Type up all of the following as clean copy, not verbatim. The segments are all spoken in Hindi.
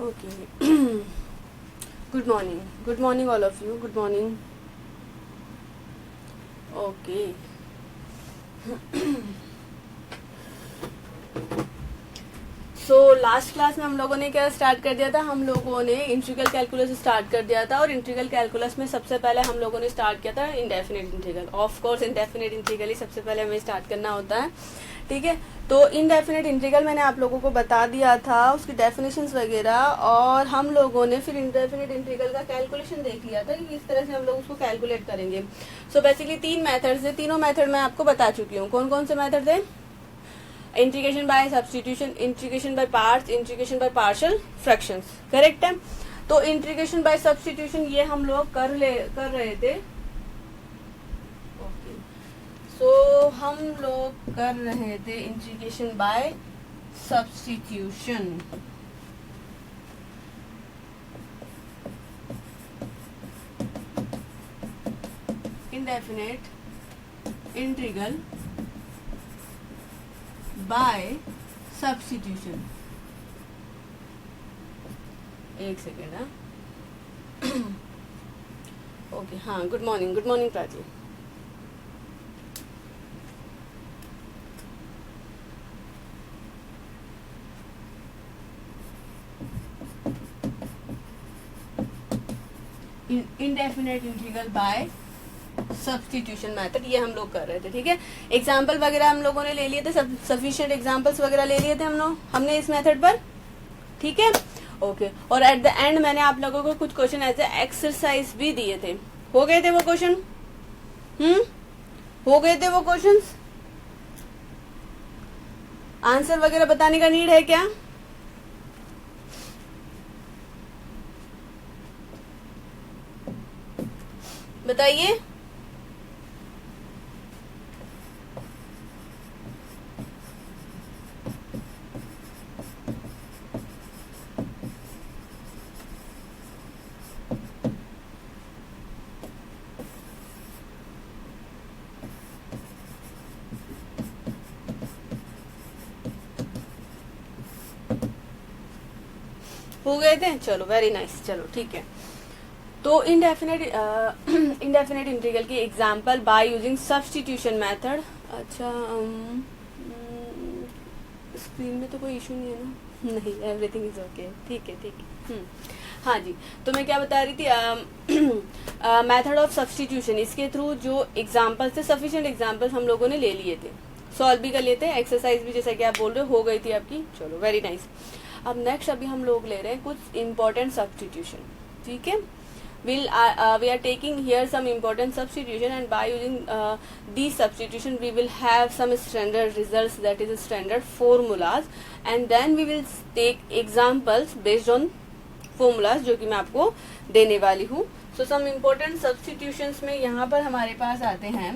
Okay. Good morning. Good morning, all of you. Good morning. Okay. So last class में हम लोगों ने क्या स्टार्ट कर दिया था, हम लोगों ने इंटीग्रल कैलकुलस स्टार्ट कर दिया था। और इंटीग्रल कैलकुलस में सबसे पहले हम लोगों ने स्टार्ट किया था indefinite integral. Of course indefinite integral ही सबसे पहले हमें स्टार्ट करना होता है, ठीक है। तो इंडेफिनिट इंटीग्रल मैंने आप लोगों को बता दिया था, उसकी डेफिनेशंस वगैरह, और हम लोगों ने फिर इंडेफिनिट इंटीग्रल का कैलकुलेशन देख लिया था कि किस तरह से हम लोग उसको कैलकुलेट करेंगे। सो बेसिकली 3 मेथड्स है, तीनों मेथड मैं आपको बता चुकी हूँ। कौन कौन से मेथड थे? Integration by substitution, integration by parts, integration by partial fractions, correct है। तो इंटीग्रेशन बाय सब्स्टिट्यूशन ये हम लोग कर रहे थे। ओके, सो हम लोग कर रहे थे integration by substitution. Indefinite integral by substitution. एक सेकेंड। ओके, हाँ, good morning Prachi. Indefinite integral by substitution method ये हम लोग कर रहे थे, ठीक है। एग्जाम्पल वगैरह हम लोगों ने ले लिए थे, सफिशिएंट एग्जाम्पल्स वगैरह ले लिए थे हमने इस मेथड पर, ठीक है। ओके, और एट द एंड मैंने आप लोगों को कुछ क्वेश्चन ऐसे एक्सरसाइज भी दिए थे। हो गए थे वो क्वेश्चन? हो गए थे वो क्वेश्चंस? आंसर वगैरह बताने का नीड है क्या? बताइए। हो गए थे? चलो, वेरी नाइस, चलो ठीक है। तो इंडेफिनिट इंटीग्रल की example by using substitution method. अच्छा, स्क्रीन में तो कोई इशू नहीं है ना? नहीं, एवरीथिंग इज ओके, ठीक है। हाँ जी, तो मैं क्या बता रही थी, मेथड ऑफ सब्स्टिट्यूशन, इसके थ्रू जो एग्जांपल्स थे, सफिशिएंट एग्जांपल्स हम लोगों ने ले लिए थे, सॉल्व भी कर लिए थे, एक्सरसाइज भी जैसा कि आप बोल रहे हो गई थी आपकी। चलो, वेरी नाइस। अब नेक्स्ट अभी हम लोग ले रहे हैं कुछ इम्पोर्टेंट सब्स्टिट्यूशन, ठीक है। we are taking here some important substitution, and by using these substitution we will have some standard results, that is standard formulas, and then we will take examples based on formulas जो कि मैं आपको देने वाली हूँ। so some important substitutions में यहाँ पर हमारे पास आते हैं,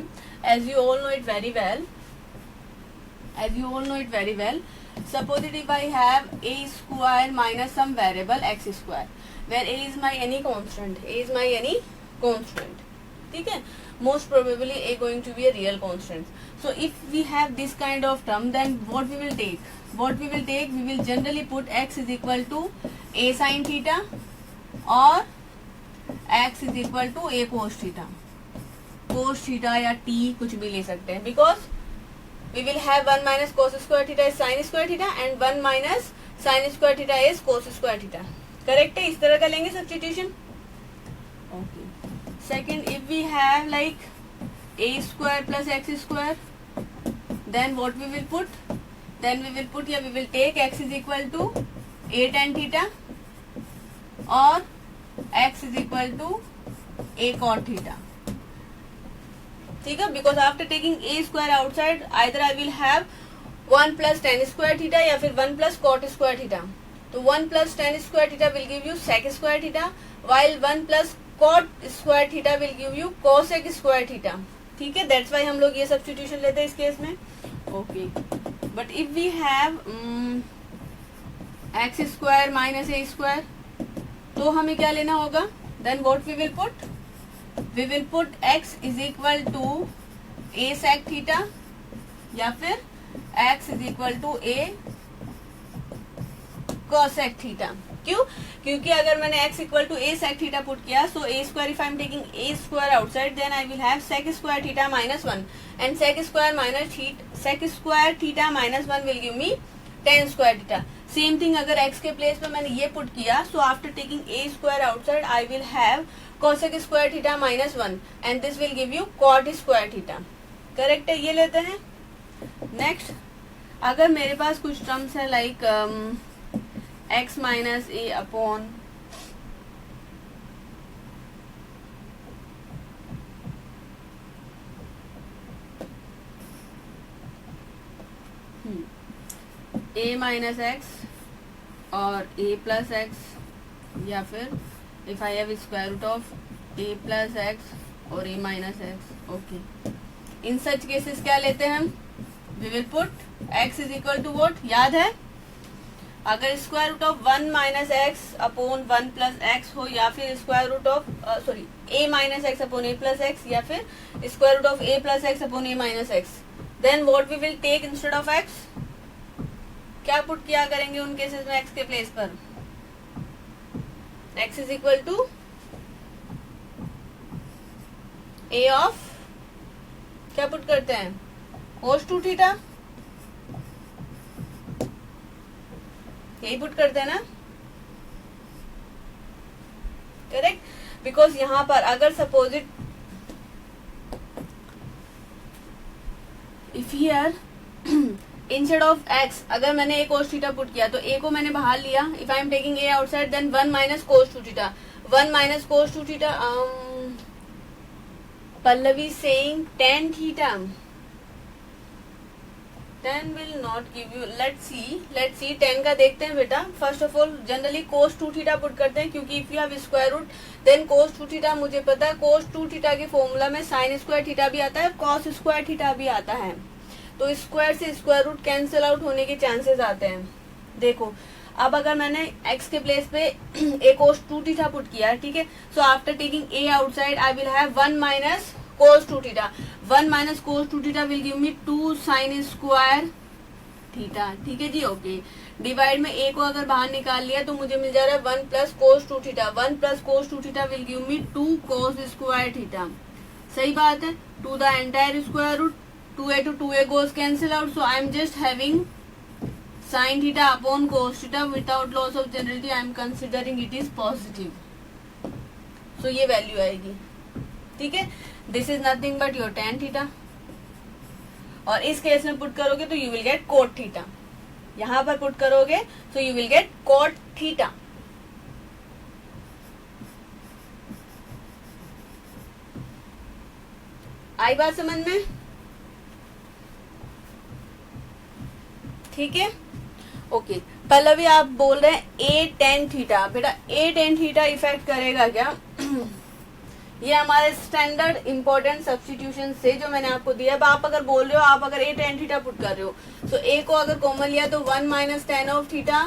as you all know it very well, suppose that if I have a square minus some variable x square, where a is my any constant, ठीक है। most probably a going to be a real constant. So if we have this kind of term, then what we will take? We will generally put x is equal to a sin theta or x is equal to a cos theta या t कुछ भी ले सकते हैं, because we will have 1 minus cos square theta is sin square theta and 1 minus sin square theta is cos square theta, correct है। इस तरह का लेंगे substitution. Okay, second, if we have like a square plus x square, then what we will put here, we will take x is equal to a tan theta or x is equal to a cot theta, ठीक है। Because after taking a square outside, either I will have 1 plus tan square theta या फिर 1 plus cot square theta. तो 1 plus tan square theta will give you sec square theta, while 1 plus cot square theta will give you cosec square theta, ठीक है। दैट्स वाई हम लोग ये सब्स्टिट्यूशन लेते हैं इस केस में। Okay, but if we have x square minus a square, तो हमें क्या लेना होगा? Then what we will put x is equal to a sec theta या फिर x is equal to a cosec theta, क्यों? क्योंकि अगर मैंने x equal to a sec theta put किया, so a square if I am taking a square outside then I will have sec square theta minus 1 and sec square theta minus 1 will give me tan square theta. Same thing अगर x के प्लेस पे मैंने ये पुट किया, so after taking a square outside I will have cosec square theta minus 1 and this will give you cot square theta. Correct है? ये लेते हैं. नेक्स्ट, अगर मेरे पास कुछ टर्म्स है like x minus a upon a minus x और a प्लस एक्स, या फिर if I have square root of a plus x और a minus x. Okay, in such cases क्या लेते हैं हम? We will put x is equal to what? याद है, अगर square root of 1 minus x upon 1 plus x हो, या फिर square root of a minus x upon a plus x, या फिर square root of a plus x upon a minus x, then what we will take instead of x? क्या पुट किया करेंगे उन केसेस में x के प्लेस पर? x is equal to a of, क्या पुट करते हैं? cos 2 थीटा, यही पुट करते हैं ना? करेक्ट. बिकॉज यहां पर अगर suppose it if here instead of x अगर मैंने a cos थीटा पुट किया, तो a को मैंने बाहर लिया. If I am taking a outside then 1 minus cos 2 theta, 1 minus cos 2 theta. Pallavi saying tan theta, tan will not give you. let's see tan का देखते हैं बेटा. First of all generally cos 2 theta put करते हैं, क्योंकि if you have square root then cos 2 theta मुझे पता है cos 2 थीटा के फॉर्मूला में sin स्क्वायर थीटा भी आता है, cos स्क्वायर थीटा भी आता है. तो स्क्वायर से स्क्वायर रूट कैंसिल आउट होने के चांसेस आते हैं. देखो, अब अगर मैंने x के प्लेस पे a cos 2 थीटा पुट किया, ठीक है, सो after taking a outside I will have 1 minus cos 2 theta. 1 minus cos 2 theta will give me 2 sin square theta. ठीक है जी. ओके, डिवाइड में a को अगर बाहर निकाल लिया तो मुझे मिल जा रहा है 1 plus cos 2 theta. 1 plus cos 2 theta will give me 2 cos square theta. सही बात है. To the entire square root, 2a to 2a goes cancel out, so I am just having sin theta upon cos theta without loss of generality. I am considering it is positive, so ये वैल्यू आएगी. ठीक है, this is nothing but your tan theta. और इस केस में पुट करोगे तो you will get cot theta. यहां पर पुट करोगे तो you will get cot theta. आई बात समझ में? ठीक है. ओके, पल्लवी आप बोल रहे हैं a tan थीटा. बेटा a tan थीटा इफेक्ट करेगा क्या? ये हमारे स्टैंडर्ड इंपॉर्टेंट सब्स्टिट्यूशन से जो मैंने आपको दिया. अब आप अगर बोल रहे हो, आप अगर a tan थीटा पुट कर रहे हो, तो a को अगर कॉमन लिया तो 1 minus tan of theta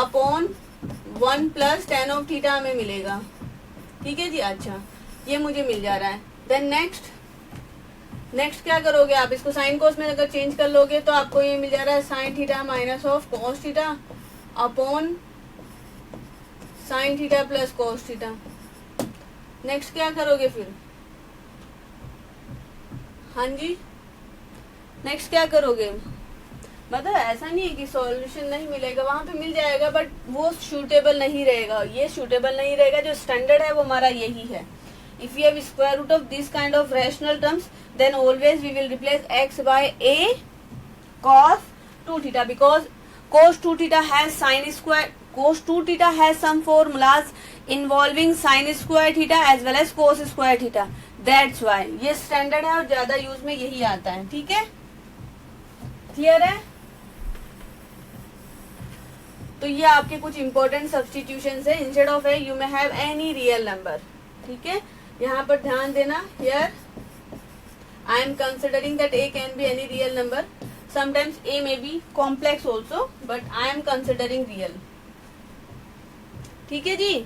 upon 1 plus tan of theta हमें मिलेगा. ठीक है जी. अच्छा, ये मुझे मिल जा रहा है. देन नेक्स्ट क्या करोगे आप? इसको साइन कोस में अगर चेंज कर लोगे तो आपको ये मिल जा रहा है sine theta minus of cos theta upon sine theta plus cos theta. Next क्या करोगे फिर? हाँ जी, नेक्स्ट क्या करोगे? मतलब ऐसा नहीं है कि सॉल्यूशन नहीं मिलेगा, वहां पे मिल जाएगा, बट वो सूटेबल नहीं रहेगा. ये सूटेबल नहीं रहेगा. जो स्टैंडर्ड है वो हमारा यही है. If we have square root of this kind of rational terms, then always we will replace x by a cos 2 theta, because cos 2 theta has sin square. Cos 2 theta has some formulas involving sin square theta as well as cos square theta. That's why ये स्टैंडर्ड है और ज्यादा यूज में यही आता है. ठीक है, क्लियर है? तो ये आपके कुछ इंपॉर्टेंट सब्स्टिट्यूशंस है. Instead of A you may have any real number. ठीक है, यहाँ पर ध्यान देना. Here I am considering that a can be any real number. Sometimes a may be complex also, but I am considering real. ठीक है जी.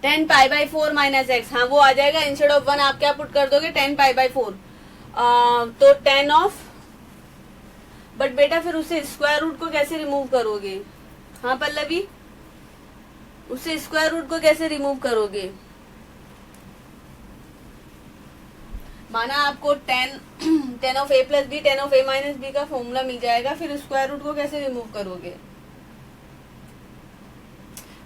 10 पाई बाई 4 माइनस एक्स, हाँ वो आ जाएगा. इंस्टेड ऑफ 1 आप क्या पुट कर दोगे? 10 पाई बाई 4. तो 10 ऑफ, बट बेटा फिर उससे स्क्वायर रूट को कैसे रिमूव करोगे? हाँ पल्लवी, उससे स्क्वायर रूट को कैसे रिमूव करोगे? माना आपको tan of a plus b, tan of a minus b का फॉर्मूला मिल जाएगा, फिर स्क्वायर रूट को कैसे रिमूव करोगे?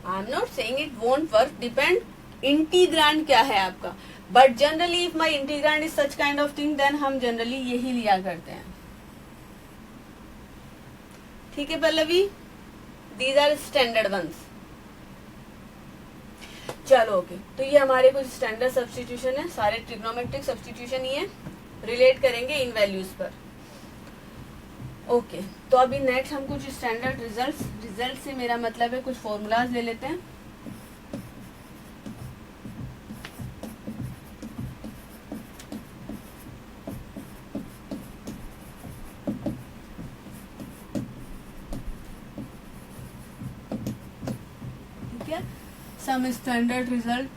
I am not saying it won't work, depend integrand क्या है आपका, but generally if my integrand is such kind of thing then हम जनरली यही लिया करते हैं। ठीक है Pallavi, these are standard ones. चलो ओके, तो ये हमारे कुछ स्टैंडर्ड सब्स्टिट्यूशन है, सारे ट्रिग्नोमेट्रिक सब्स्टिट्यूशन ही है, रिलेट करेंगे इन वैल्यूज पर। ओके तो अभी नेक्स्ट हम कुछ स्टैंडर्ड रिजल्ट से मेरा मतलब है कुछ फॉर्मूलाज ले लेते हैं। ठीक है, सम स्टैंडर्ड रिजल्ट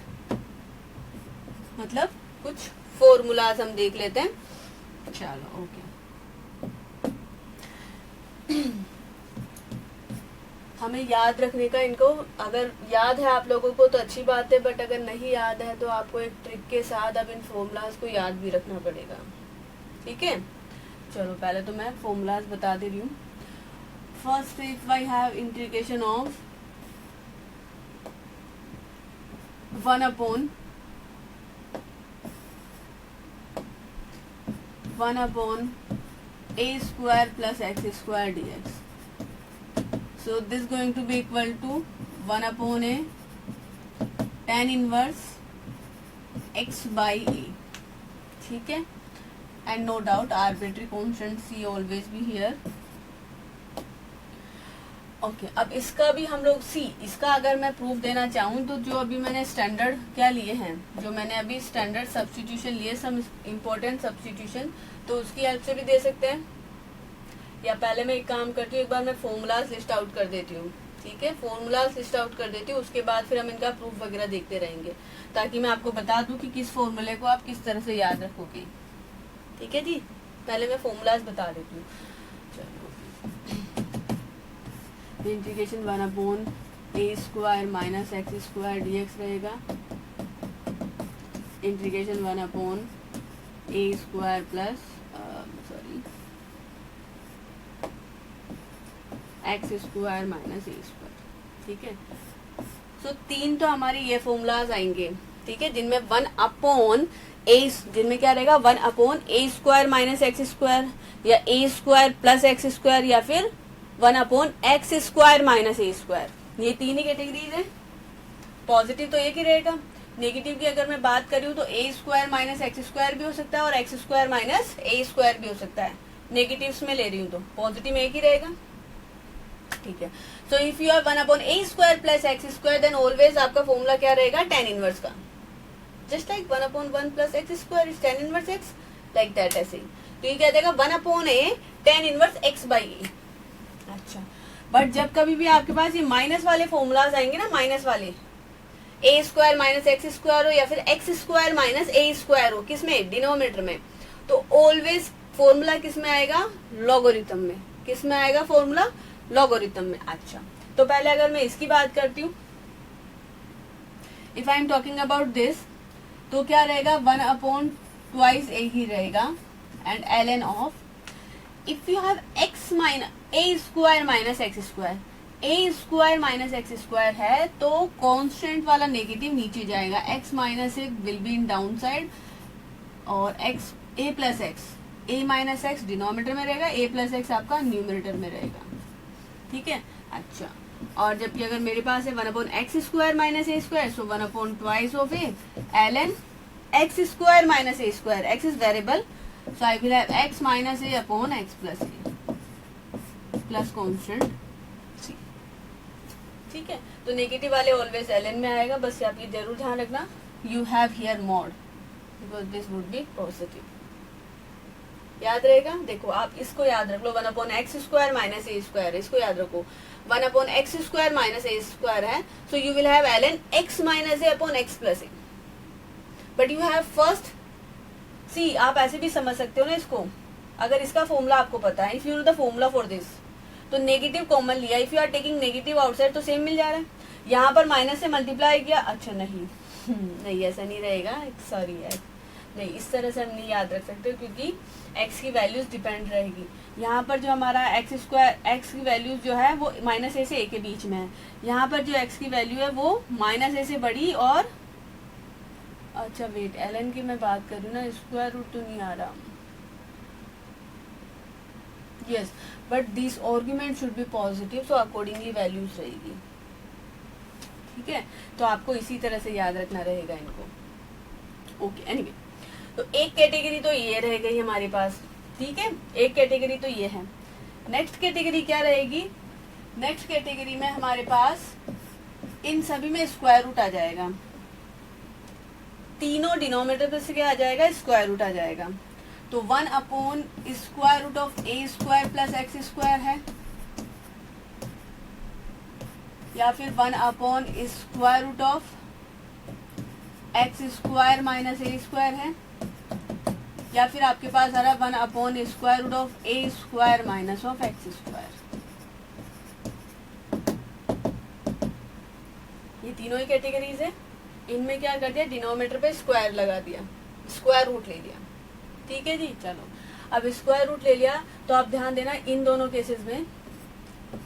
मतलब कुछ फॉर्मूलाज हम देख लेते हैं। चलो ओके, हमें याद रखने का, इनको अगर याद है आप लोगों को तो अच्छी बात है, बट अगर नहीं याद है तो आपको एक ट्रिक के साथ अब इन फॉर्मूलाज को याद भी रखना पड़ेगा। ठीक है, चलो पहले तो मैं फॉर्मूलाज बता दे रही हूँ। First if I have integration of 1 upon a square plus x square dx. So this is going to be equal to 1 upon a tan inverse x by a. ठीक है, and no doubt arbitrary constant c always be here. Okay अब इसका भी हम लोग इसका अगर मैं प्रूफ देना चाहूँ तो जो अभी मैंने स्टैंडर्ड क्या लिए हैं, जो मैंने अभी स्टैंडर्ड सब्स्टिट्यूशन लिए, सम इम्पोर्टेंट सब्स्टिट्यूशन, तो उसकी हेल्प से भी दे सकते हैं। या पहले मैं एक काम करती हूँ, एक बार मैं फॉर्मूलाज लिस्ट आउट कर देती हूँ। ठीक है, फॉर्मूलाज लिस्ट आउट कर देती हूँ, उसके बाद फिर हम इनका प्रूफ वगैरह देखते रहेंगे, ताकि मैं आपको बता दूँ कि किस फॉर्मूले को आप किस तरह से याद रखोगे। ठीक है जी, पहले मैं फॉर्मूलाज बता देती हूँ। Integration 1 upon a square minus x square dx रहेगा। Integration 1 upon a square plus x square minus a square. ठीक है, सो 3 तो हमारी ये फॉर्मूलाज आएंगे। ठीक है, जिनमें 1 अपॉन a, जिनमें क्या रहेगा 1 upon a square minus x square, या a square plus x square, या फिर 1 upon x square minus a square. ये 3 ही कैटेगरीज है। पॉजिटिव तो एक ही रहेगा, नेगेटिव की अगर मैं बात करूँ तो a square minus x square भी हो सकता है और x square minus a square भी हो सकता है। नेगेटिव्स में ले रही हूँ तो पॉजिटिव में एक ही रहेगा। ठीक है, so if you are 1 upon a square plus x square then always आपका फॉर्मूला क्या रहेगा, tan इनवर्स का। Just like 1 upon 1 plus x square is tan inverse x, like that ऐसे ही। तो ये क्या देगा 1 upon a tan inverse x by a. अच्छा, बट जब कभी भी आपके पास ये माइनस वाले फॉर्मूलाज आएंगे ना, माइनस वाले ए स्क्वायर माइनस एक्स स्क्वायर हो या फिर x square minus a square हो, किसमें, डिनोमिनेटर में, तो ऑलवेज फॉर्मूला किस में आएगा, लॉगरिथम में। किस में आएगा फॉर्मूला, लॉगरिथम में। अच्छा, तो पहले अगर मैं इसकी बात करती हूँ, if I am talking about this, तो क्या रहेगा 1 अपॉन ट्वाइस ए ही रहेगा, and ln of if you have x minus a square minus x square, A square minus x square है तो कांस्टेंट वाला नेगेटिव नीचे जाएगा, x minus x will be in down side, और x a plus x, a minus x denominator में रहेगा, a प्लस एक्स आपका न्यूमरेटर में रहेगा। ठीक है, अच्छा, और जबकि अगर मेरे पास है 1 upon x square minus a square, so 1 upon twice of A ln x square minus a square, x is variable, so I will have x minus a upon x plus a plus constant c। ठीक है, तो नेगेटिव वाले ऑलवेज ln में आएगा, बस आप ये जरूर ध्यान रखना, you have here mod because this would be positive। याद रहेगा, देखो आप इसको याद रख लो, 1 upon x square minus a square, इसको याद रखो, 1 upon x square minus a square है, so you will have ln x minus a upon x plus a, but you have first see. आप ऐसे भी समझ सकते हो ना इसको, अगर इसका फॉर्मूला आपको पता है, if you know the formula for this, तो नेगेटिव कॉमन लिया, if you are taking negative outside तो सेम मिल जा रहा है। यहाँ पर माइनस से मल्टीप्लाई किया, अच्छा नहीं नहीं ऐसा नहीं रहेगा, सॉरी यार, नहीं इस तरह से हम नहीं याद रख सकते क्योंकि x की वैल्यूज डिपेंड रहेगी। यहाँ पर जो हमारा एक्स स्क्वायर, x की वैल्यूज जो है वो -a से a के बीच में है, यहाँ पर जो x की वैल्यू है वो -a से बड़ी और, अच्छा वेट ln की मैं बात करूँ ना, स्क्वायर रूट तो नहीं आ रहा, yes, but this argument should be positive, so accordingly values रहेगी। ठीक है, तो आपको इसी तरह से याद रखना रहेगा इनको। ओके एनीवे, तो एक कैटेगरी तो ये रह गई हमारे पास, ठीक है, एक कैटेगरी तो ये है। नेक्स्ट कैटेगरी क्या रहेगी? नेक्स्ट कैटेगरी में हमारे पास इन सभी में स्क्वायर रूट आ जाएगा, तीनों डिनोमिनेटर पे से क्या आ जाएगा? स्क्वायर रूट आ जाएगा। तो 1/स्क्वायर root of a square plus x square है, या फिर 1/स्क्वायर root of x square minus a square है, या फिर आपके पास आ रहा है 1/स्क्वायर root of a square minus of x square. ये तीनों ही कैटेगरीज है। इनमें क्या कर दिया? डिनोमिनेटर पे स्क्वायर लगा दिया, स्क्वायर रूट ले लिया। ठीक है जी, चलो अब स्क्वायर रूट ले लिया तो आप ध्यान देना इन दोनों केसेस में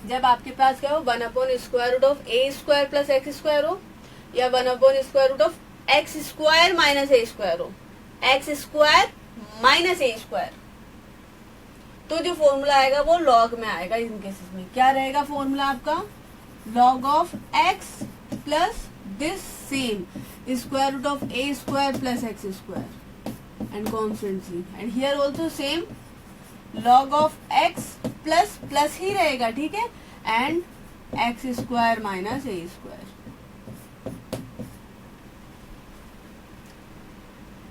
जब आपके पास क्या हो, 1/स्क्वायर root of a square plus x square हो, या 1/स्क्वायर root of x square minus a square हो, x square minus a square, तो जो फॉर्मूला आएगा वो लॉग में आएगा। इन केसेस में क्या रहेगा फॉर्मूला आपका? Log of x plus this same square root of a square plus x square and constantly, and here also same log of x plus plus ही रहेगा, ठीक है, and x square minus a square.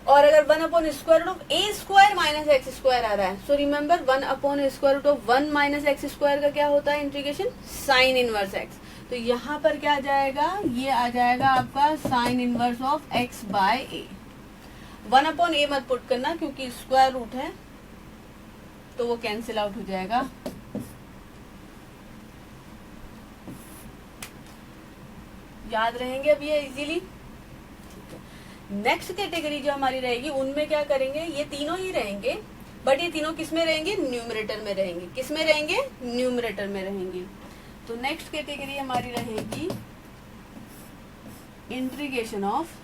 और अगर 1/स्क्वायर root of a square minus x square आ रहा है, सो रिमेम्बर 1/स्क्वायर root of 1 minus x square का क्या होता है? Integration sine inverse x. तो यहाँ पर क्या आ जाएगा? ये आ जाएगा आपका sine inverse of x by a. 1/a मत पुट करना क्योंकि स्क्वायर रूट है तो वो कैंसिल आउट हो जाएगा। याद रहेंगे अब ये इजीली। नेक्स्ट कैटेगरी जो हमारी रहेगी उनमें क्या करेंगे? ये तीनों ही रहेंगे, बट ये तीनों किस में रहेंगे? न्यूमरेटर में रहेंगे। किस में रहेंगे? न्यूमरेटर में रहेंगे। तो नेक्स्ट कैटेगरी हमारी रहेगी integration of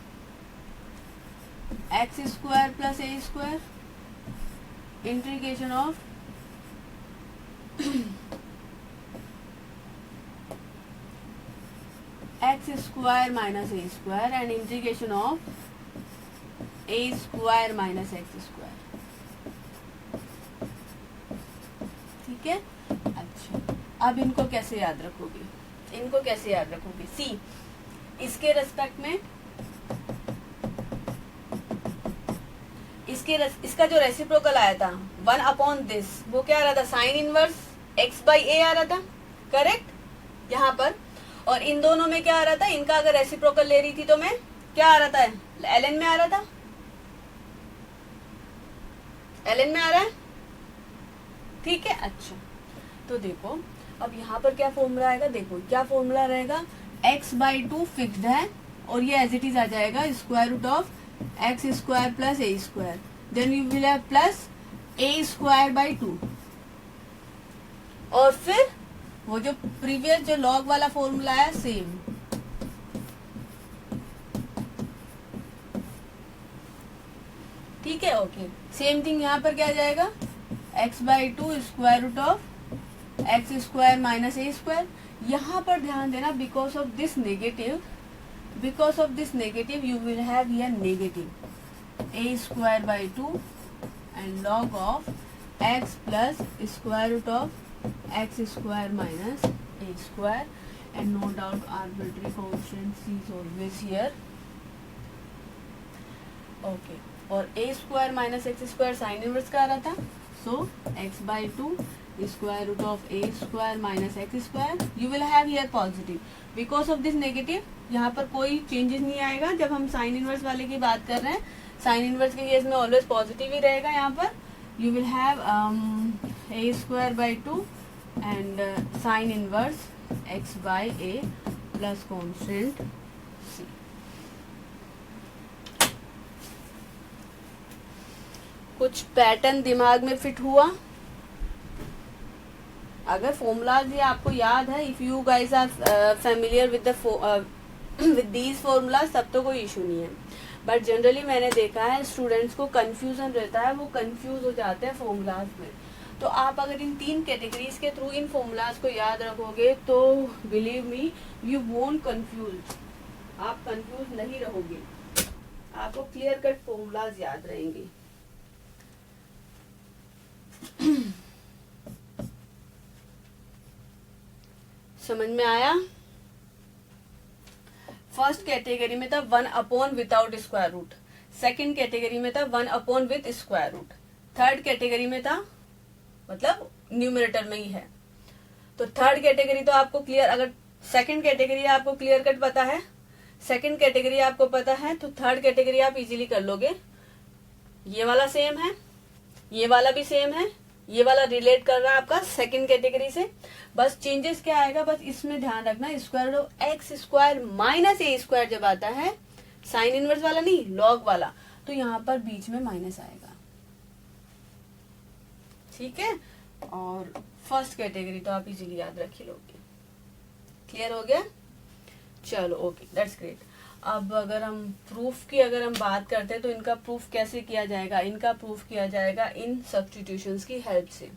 x square plus a square, integration of x square minus a square and integration of a square minus x square. ठीक है, अच्छा अब इनको कैसे याद रखोगे? इनको कैसे याद रखोगे? सी, इसके रेस्पेक्ट में इसका जो रेसिप्रोकल आया था 1/दिस, वो क्या आ रहा था? साइन इनवर्स एक्स बाई ए आ रहा था, करेक्ट यहाँ पर। और इन दोनों में क्या आ रहा था? इनका अगर रेसिप्रोकल ले रही थी तो मैं क्या आ रहा था? ln में आ रहा था, ln में आ रहा है, ठीक है। अच्छा तो देखो अब यहाँ पर क्या फॉर्मूला आएगा? देखो क्या फॉर्मूला रहेगा? x/2 फिक्स्ड है और ये एज इट इज आ जाएगा square root of x square plus a square, then you will have plus a square by 2, और फिर वो जो प्रीवियस जो लॉग वाला फॉर्मूला है सेम, ठीक है। ओके, सेम थिंग यहाँ पर क्या आ जाएगा? x/2 square root of x square minus a square. यहाँ पर ध्यान देना, because of this negative you will have here negative a square by 2 and log of x plus square root of x square minus a square, and no doubt arbitrary constant c is always here. Okay, और a square minus x square sine inverse का आ रहा था, so x/2 square root of a square minus x square you will have here positive because of this negative। यहाँ पर कोई चेंजेस नहीं आएगा जब हम साइन इनवर्स वाले की बात कर रहे हैं। साइन इनवर्स के केस में ऑलवेज पॉजिटिव ही रहेगा। यहाँ पर you will have a square by 2 and sine inverse x by A plus constant c। कुछ पैटर्न दिमाग में फिट हुआ? अगर फॉर्मूलाज ये आपको याद है, if you guys are familiar with with these formulas, तब तो कोई इशू नहीं है। बट जनरली मैंने देखा है स्टूडेंट्स को कंफ्यूजन रहता है, वो कंफ्यूज हो जाते हैं फॉर्मूलाज में। तो आप अगर इन 3 कैटेगरीज के थ्रू इन फॉर्मूलाज को याद रखोगे तो believe me you won't confuse, आप कंफ्यूज नहीं रहोगे, आपको क्लियर कट फॉर्मूलाज याद रहेंगे। समझ में आया? फर्स्ट कैटेगरी में था 1 upon without square root, second category में था 1 upon with square root, third category में था मतलब न्यूमरेटर में ही है। तो थर्ड कैटेगरी तो आपको क्लियर, अगर सेकंड कैटेगरी आपको क्लियर कट पता है, सेकंड कैटेगरी आपको पता है, तो थर्ड कैटेगरी आप इजीली कर लोगे। ये वाला सेम है, ये वाला भी सेम है, ये वाला रिलेट कर रहा है आपका सेकंड कैटेगरी से। बस चेंजेस क्या आएगा, बस इसमें ध्यान रखना, square root of x square minus a square जब आता है, साइन इनवर्स वाला नहीं, लॉग वाला, तो यहाँ पर बीच में माइनस आएगा। ठीक है, और फर्स्ट कैटेगरी तो आप इजीली याद रख ही लोगे। क्लियर हो गया? चलो ओके, दैट्स ग्रेट। अब अगर हम प्रूफ की अगर हम बात करते हैं तो इनका प्रूफ कैसे किया जाएगा? इनका प्रूफ किया जाएगा इन सब्स्टिट्यूशंस की हेल्प से।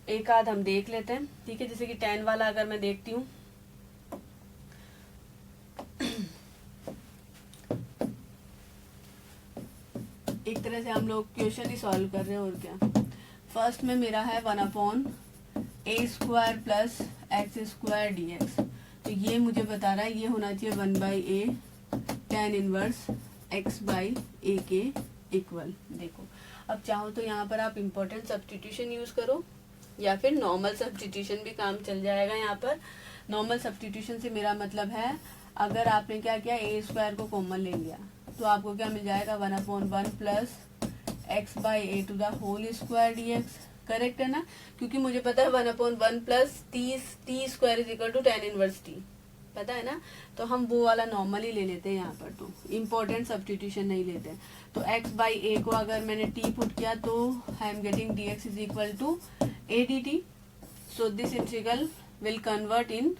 एक आध हम देख लेते हैं, ठीक है। जैसे कि 10 वाला अगर मैं देखती हूँ, एक तरह से हम लोग क्वेश्चन ही सॉल्व कर रहे हैं, और क्या। फर्स्ट में मेरा है 1 upon a square plus x square d x, तो ये मुझे बता रहा है ये होना चाहिए 1 by a tan inverse x by a के इक्वल। देखो, अब चाहो तो यहाँ पर आप इम्पोर्टेंट सब्स्टिट्यूशन यूज करो या फिर नॉर्मल सब्स्टिट्यूशन भी काम चल जाएगा। यहाँ पर नॉर्मल सब्स्टिट्यूशन से मेरा मतलब है, अगर आपने क्या किया, ए स्क्वायर को कॉमन ले लिया तो आपको क्या मिल जाएगा, 1 upon 1 plus x by a to the whole square d x. Correct है ना? क्योंकि मुझे पता है 1 upon 1 plus t square is equal to tan inverse t, पता है ना? तो हम वो वाला नॉर्मल ही ले लेते हैं, यहाँ पर तो इम्पोर्टेंट सब्स्टिट्यूशन नहीं लेते। तो x बाई ए को अगर मैंने t पुट किया तो I am getting dx is equal to a d t. So this integral will convert in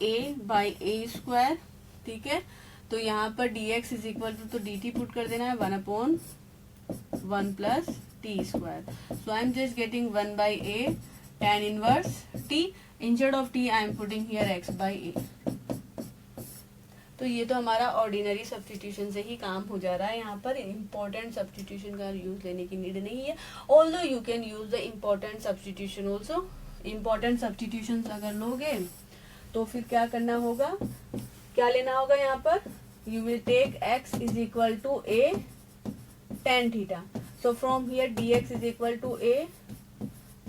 a by a square. ठीक है, तो यहाँ पर dx इज इक्वल टू, तो dt पुट कर देना है 1 upon 1 plus t square. So I am just getting 1 by a tan inverse t, instead of t I am putting here x by a। तो ये तो हमारा ऑर्डिनरी सब्स्टिट्यूशन से ही काम हो जा रहा है, यहाँ पर इम्पोर्टेंट सब्स्टिट्यूशन का यूज लेने की नीड नहीं है। Although you can use the important substitution also. Important substitution अगर लोगे तो फिर क्या करना होगा, क्या लेना होगा यहाँ पर, you will take x is equal to a tan theta. So from here dx is equal to a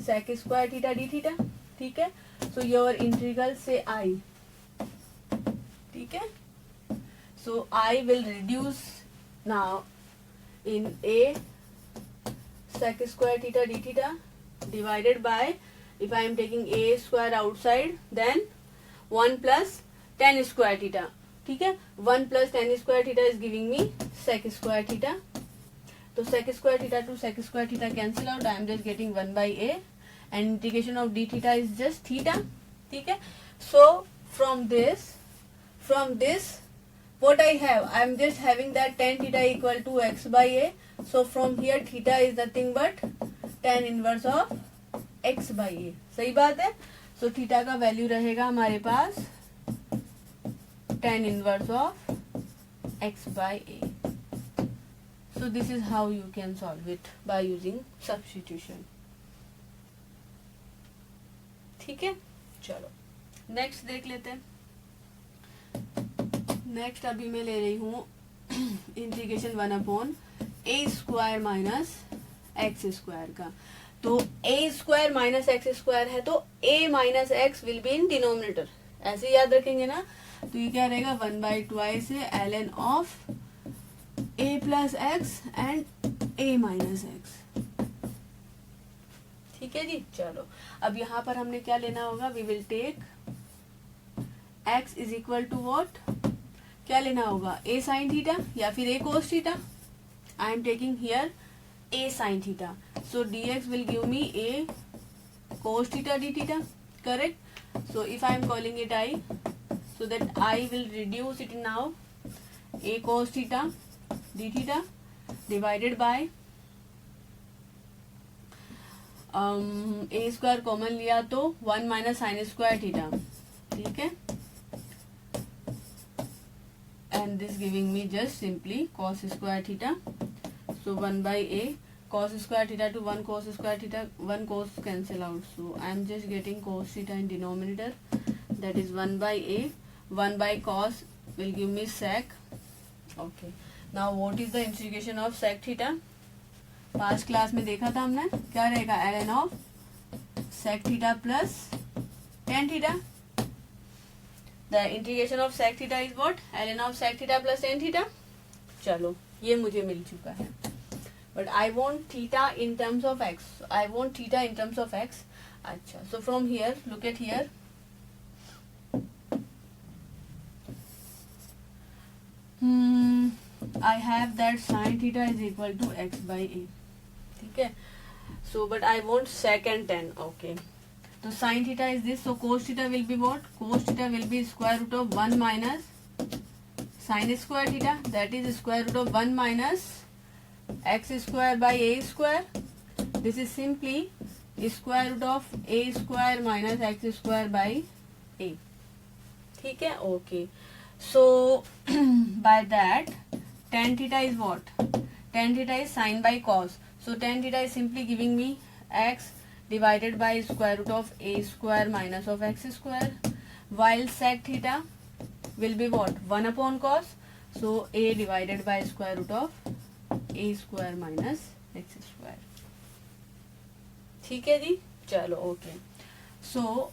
sec square theta d theta. ठीक है, सो योर इंटीग्रल से I, ठीक है। So I will reduce now in a sec square theta d theta divided by, if I am taking a square outside, then 1 plus tan square theta. ठीक है, 1 plus tan square theta is giving me sec square theta. तो sec square theta to sec square theta cancel out. I am just getting 1 by a and integration of d theta is just theta. ठीक है, so from this what I have, I am just having that tan theta equal to x by a. So from here theta is nothing but tan inverse of x by a. सही बात है। So थीटा का वैल्यू रहेगा हमारे पास tan inverse of x by a. So this is how you can solve it by using substitution. ठीक है, चलो नेक्स्ट देख लेते हैं। नेक्स्ट अभी मैं ले रही हूँ integration 1 upon a square minus x square का। तो a square minus x square है तो a minus x will be in denominator, ऐसे याद रखेंगे ना। तो ये क्या रहेगा, 1 बाई ट्वाइस है ln of a plus x and a minus x. ठीक है जी। चलो अब यहाँ पर हमने क्या लेना होगा, we will take x is equal to what, क्या लेना होगा, a साइन थीटा या फिर a cos theta. I am taking here a sine theta, so dx will give me a cos theta d theta, correct? So if I am calling it I, so that I will reduce it now, a cos theta d theta divided by a square common लिया तो 1 माइनस साइन स्क्वायर थीटा, ठीक है, and this giving me just simply cos square theta, so 1 by a cos square theta to 1 cos square theta, 1 cos cancel out, so I am just getting cos theta in denominator, that is 1 by a, 1 by cos will give me sec. Okay, now what is the integration of sec theta? Past class में देखा था हमने, क्या रहेगा, ln of sec theta plus tan theta. The integration of sec theta is what, ln of sec theta plus tan theta. चलो ये मुझे मिल चुका है, but I want theta in terms of x. I want theta in terms of x. अच्छा, so from here, look at here. I have that sin theta is equal to x by a. ठीक है, so but I want sec and tan. Okay, so sin theta is this, so cos theta will be what? Cos theta will be square root of 1 minus sin square theta, that is square root of 1 minus x square by a square. This is simply square root of a square minus x square by a. ठीक है, okay. So by that tan theta is what? Tan theta is sin by cos. So tan theta is simply giving me x divided by square root of a square minus of x square, while sec theta will be what? 1 upon cos. So a divided by square root of a square minus x square. ठीक है जी, चलो okay. So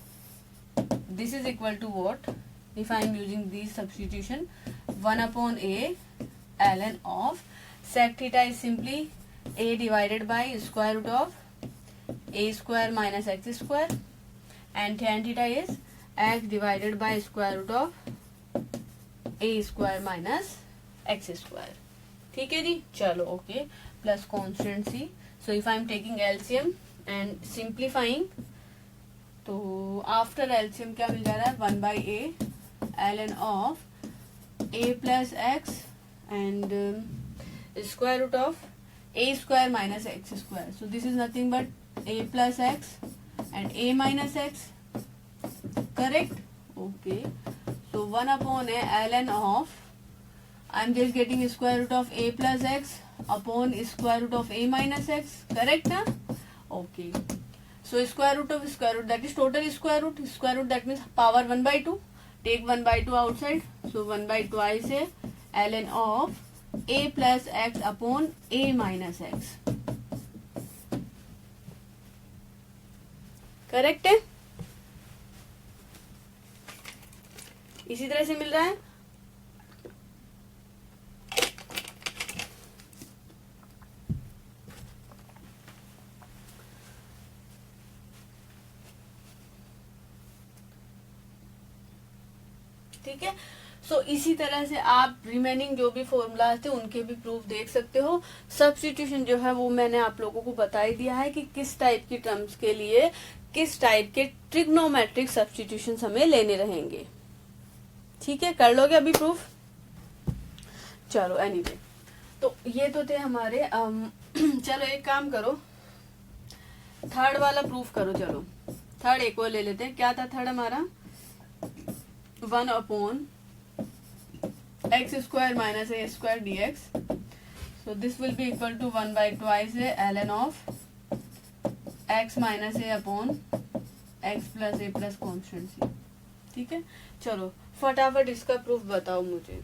this is equal to what? If I am using this substitution, 1 upon a ln of sec theta is simply a divided by square root of a square minus x square, and tan theta is x divided by square root of a square minus x square. ठीक है जी, चलो okay, plus constant C. So if I am taking LCM and simplifying, तो आफ्टर एलसीएम क्या मिल जा रहा है, 1 by a ln of a plus x and square root of a square minus x square. So this is nothing but a plus x and a minus x, correct? Okay, so 1 upon a ln of, I am just getting square root of a plus x upon square root of a minus x, correct na? Okay, so square root of square root, that is total square root. Square root that means power 1 by 2. Take 1 by 2 outside, so 1 by 2 I say ln of a plus x upon a minus x, correct है? इसी तरह से मिल रहा है. ठीक है, सो इसी तरह से आप रिमेनिंग जो भी फॉर्मूलाज थे उनके भी प्रूफ देख सकते हो. सब्स्टिट्यूशन जो है वो मैंने आप लोगों को बता ही दिया है कि किस टाइप की टर्म्स के लिए किस टाइप के ट्रिग्नोमेट्रिक सब्स्टिट्यूशन हमें लेने रहेंगे. ठीक है, कर लोगे अभी प्रूफ? चलो एनीवे, तो ये तो थे हमारे चलो एक काम करो, थर्ड वाला प्रूफ करो. चलो थर्ड एक और ले लेते हैं. क्या था थर्ड हमारा? 1 upon x square minus a square dx. So this will be equal to 1 by twice a ln of x minus a upon x plus a plus constant c. ठीक है, चलो फटाफट इसका प्रूफ बताओ मुझे.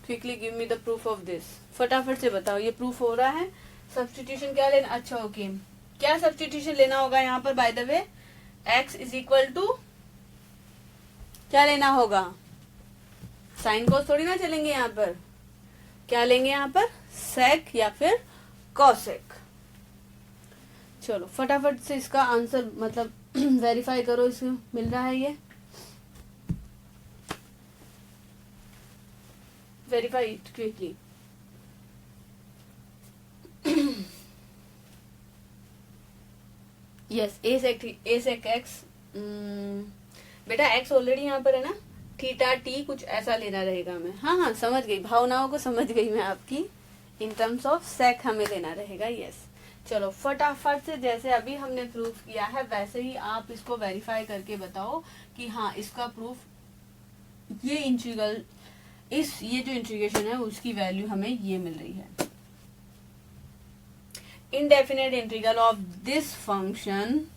Quickly give me the proof of this. फटाफट से बताओ, ये प्रूफ हो रहा है. सब्स्टिट्यूशन क्या लेना? अच्छा ओके, क्या सब्स्टिट्यूशन लेना होगा यहाँ पर? By the way x is equal to क्या लेना होगा? साइन कोस थोड़ी ना चलेंगे यहाँ पर. क्या लेंगे यहाँ पर? सेक या फिर कॉसेक. चलो फटाफट से इसका आंसर मतलब वेरीफाई करो, इसको मिल रहा है ये, verify it quickly. Yes a sec x, बेटा एक्स ऑलरेडी यहाँ पर है ना, थीटा टी कुछ ऐसा लेना रहेगा मैं, हाँ हाँ समझ गई, भावनाओं को समझ गई मैं आपकी, इन टर्म्स ऑफ सेक हमें लेना रहेगा। यस चलो फटाफट से जैसे अभी हमने प्रूफ किया है वैसे ही आप इसको वेरीफाई करके बताओ कि हाँ इसका प्रूफ ये इंटीग्रल, ये जो इंटीग्रेशन है उसकी वैल्यू हमें ये मिल रही है। indefinite integral of this function,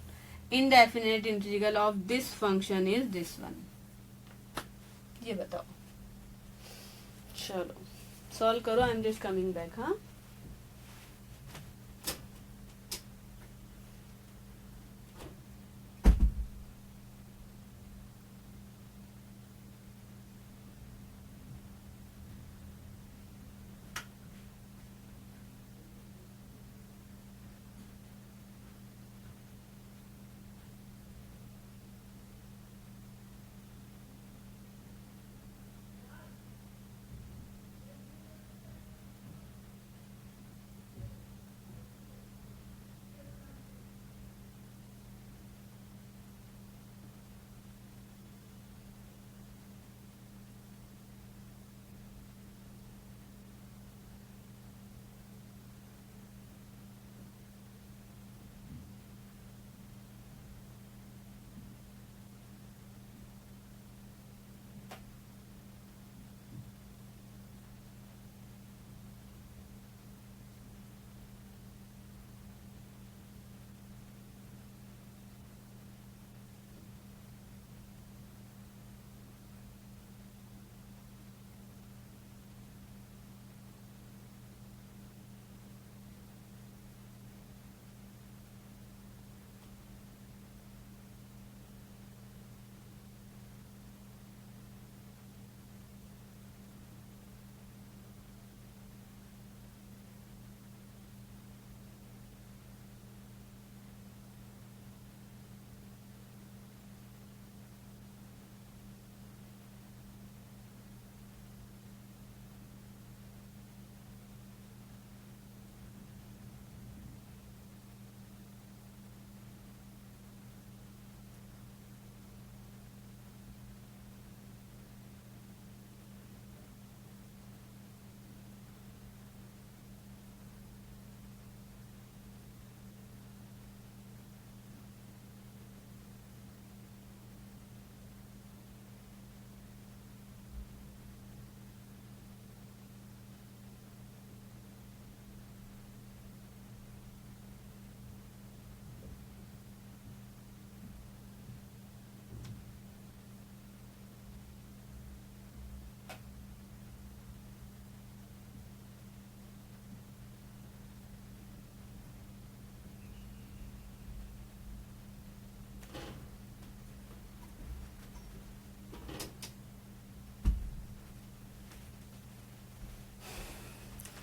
indefinite integral of this function is this one, ये बताओ। चलो सॉल्व करो, आई एम जस्ट कमिंग बैक। हाँ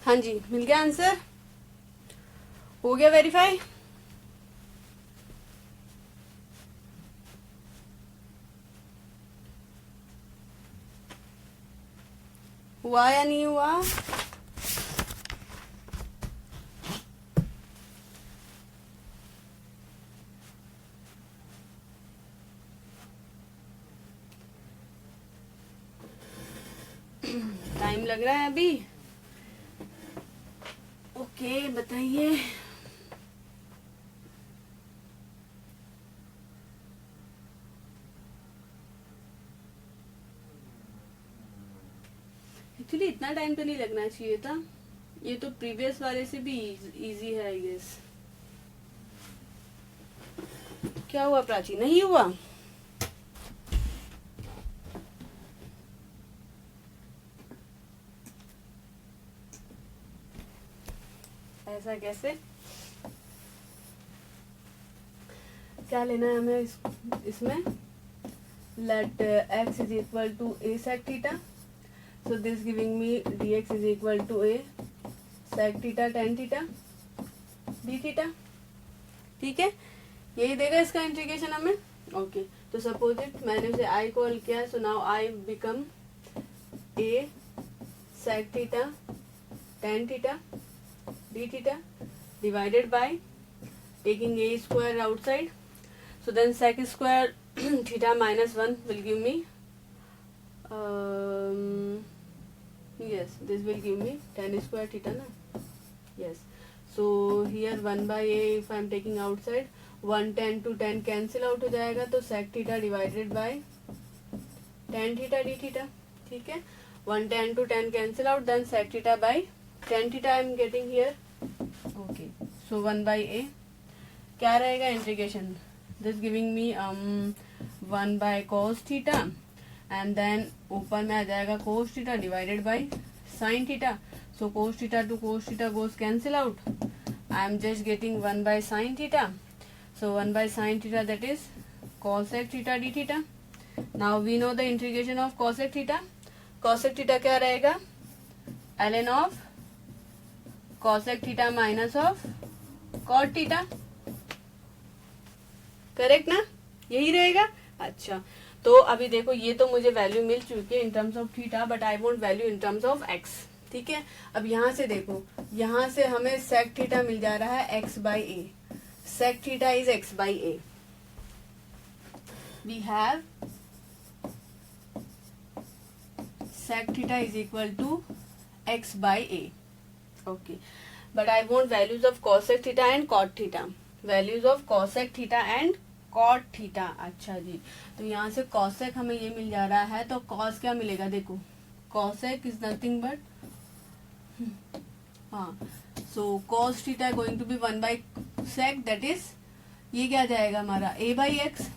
हाँ जी मिल गया आंसर, हो गया वेरीफाई। हुआ या नहीं हुआ? टाइम लग रहा है अभी, ओके बताइए। एक्चुअली इतना टाइम तो नहीं लगना चाहिए था, ये तो प्रीवियस वाले से भी इजी है आई गेस। क्या हुआ प्राची, नहीं हुआ? ऐसा कैसे? क्या लेना है हमें इसमें? Let x is equal to a sec theta, so this giving me dx is equal to a sec theta tan theta d theta, ठीक है, यही देगा इसका इंटीग्रेशन हमें। ओके, तो सपोज इट मैंने उसे आई कॉल किया, so now I become a sec theta tan theta d theta divided by taking a square outside, so then sec square theta minus 1 will give me yes, this will give me tan square theta na, yes, so here 1 by a if I am taking outside, 1 tan to tan cancel out हो जाएगा, तो sec theta divided by tan theta d theta, ठीक है, 1 tan to tan cancel out, then sec theta by tan theta I am getting here. Okay, so 1 by a क्या रहेगा integration, this giving me 1 by cos theta and then ऊपर में आ जाएगा cos theta divided by sin theta, so cos theta to cos theta goes cancel out, I am just getting 1 by sin theta, so 1 by sin theta that is cosec theta d theta. Now we know the integration of cosec theta. cosec theta क्या रहेगा, ln of cosec theta minus of cot theta, correct ना, यही रहेगा। अच्छा, तो अभी देखो ये तो मुझे वैल्यू मिल चुकी है इन terms of theta, but I want value in terms of x, ठीक है। अब यहाँ से देखो, यहाँ से हमें sec थीटा मिल जा रहा है x by a, sec theta is x by a, we have sec theta is equal to x by a. Okay, but I want values of cosec theta and cot theta. Values of cosec theta and cot theta. अच्छा जी, तो यहाँ से cosec हमें ये मिल जा रहा है, तो cos क्या मिलेगा, देखो cosec is nothing but हाँ, so cos theta going to be 1 by sec, that is ये क्या जाएगा हमारा a by x,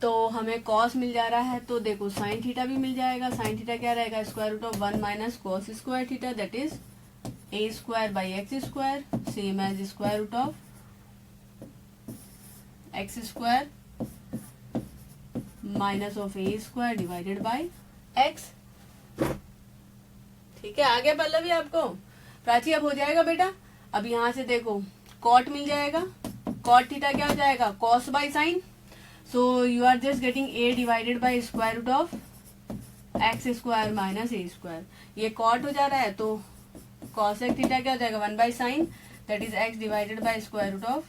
तो हमें cos मिल जा रहा है, तो देखो sin थीटा भी मिल जाएगा, sin थीटा क्या रहेगा, square root of 1 minus cos square theta, that is a square by x square, same as square root of x square minus of a square divided by x. ठीक है, आ गया पल्लवी आपको, प्राची अब हो जाएगा बेटा। अब यहाँ से देखो cot मिल जाएगा, cot थीटा क्या हो जाएगा, cos by sine, so you are just getting a divided by square root of x square minus a square, ये cot हो जा रहा है, तो cosec थीटा क्या हो जाएगा, 1 by sin, that is x divided by square root of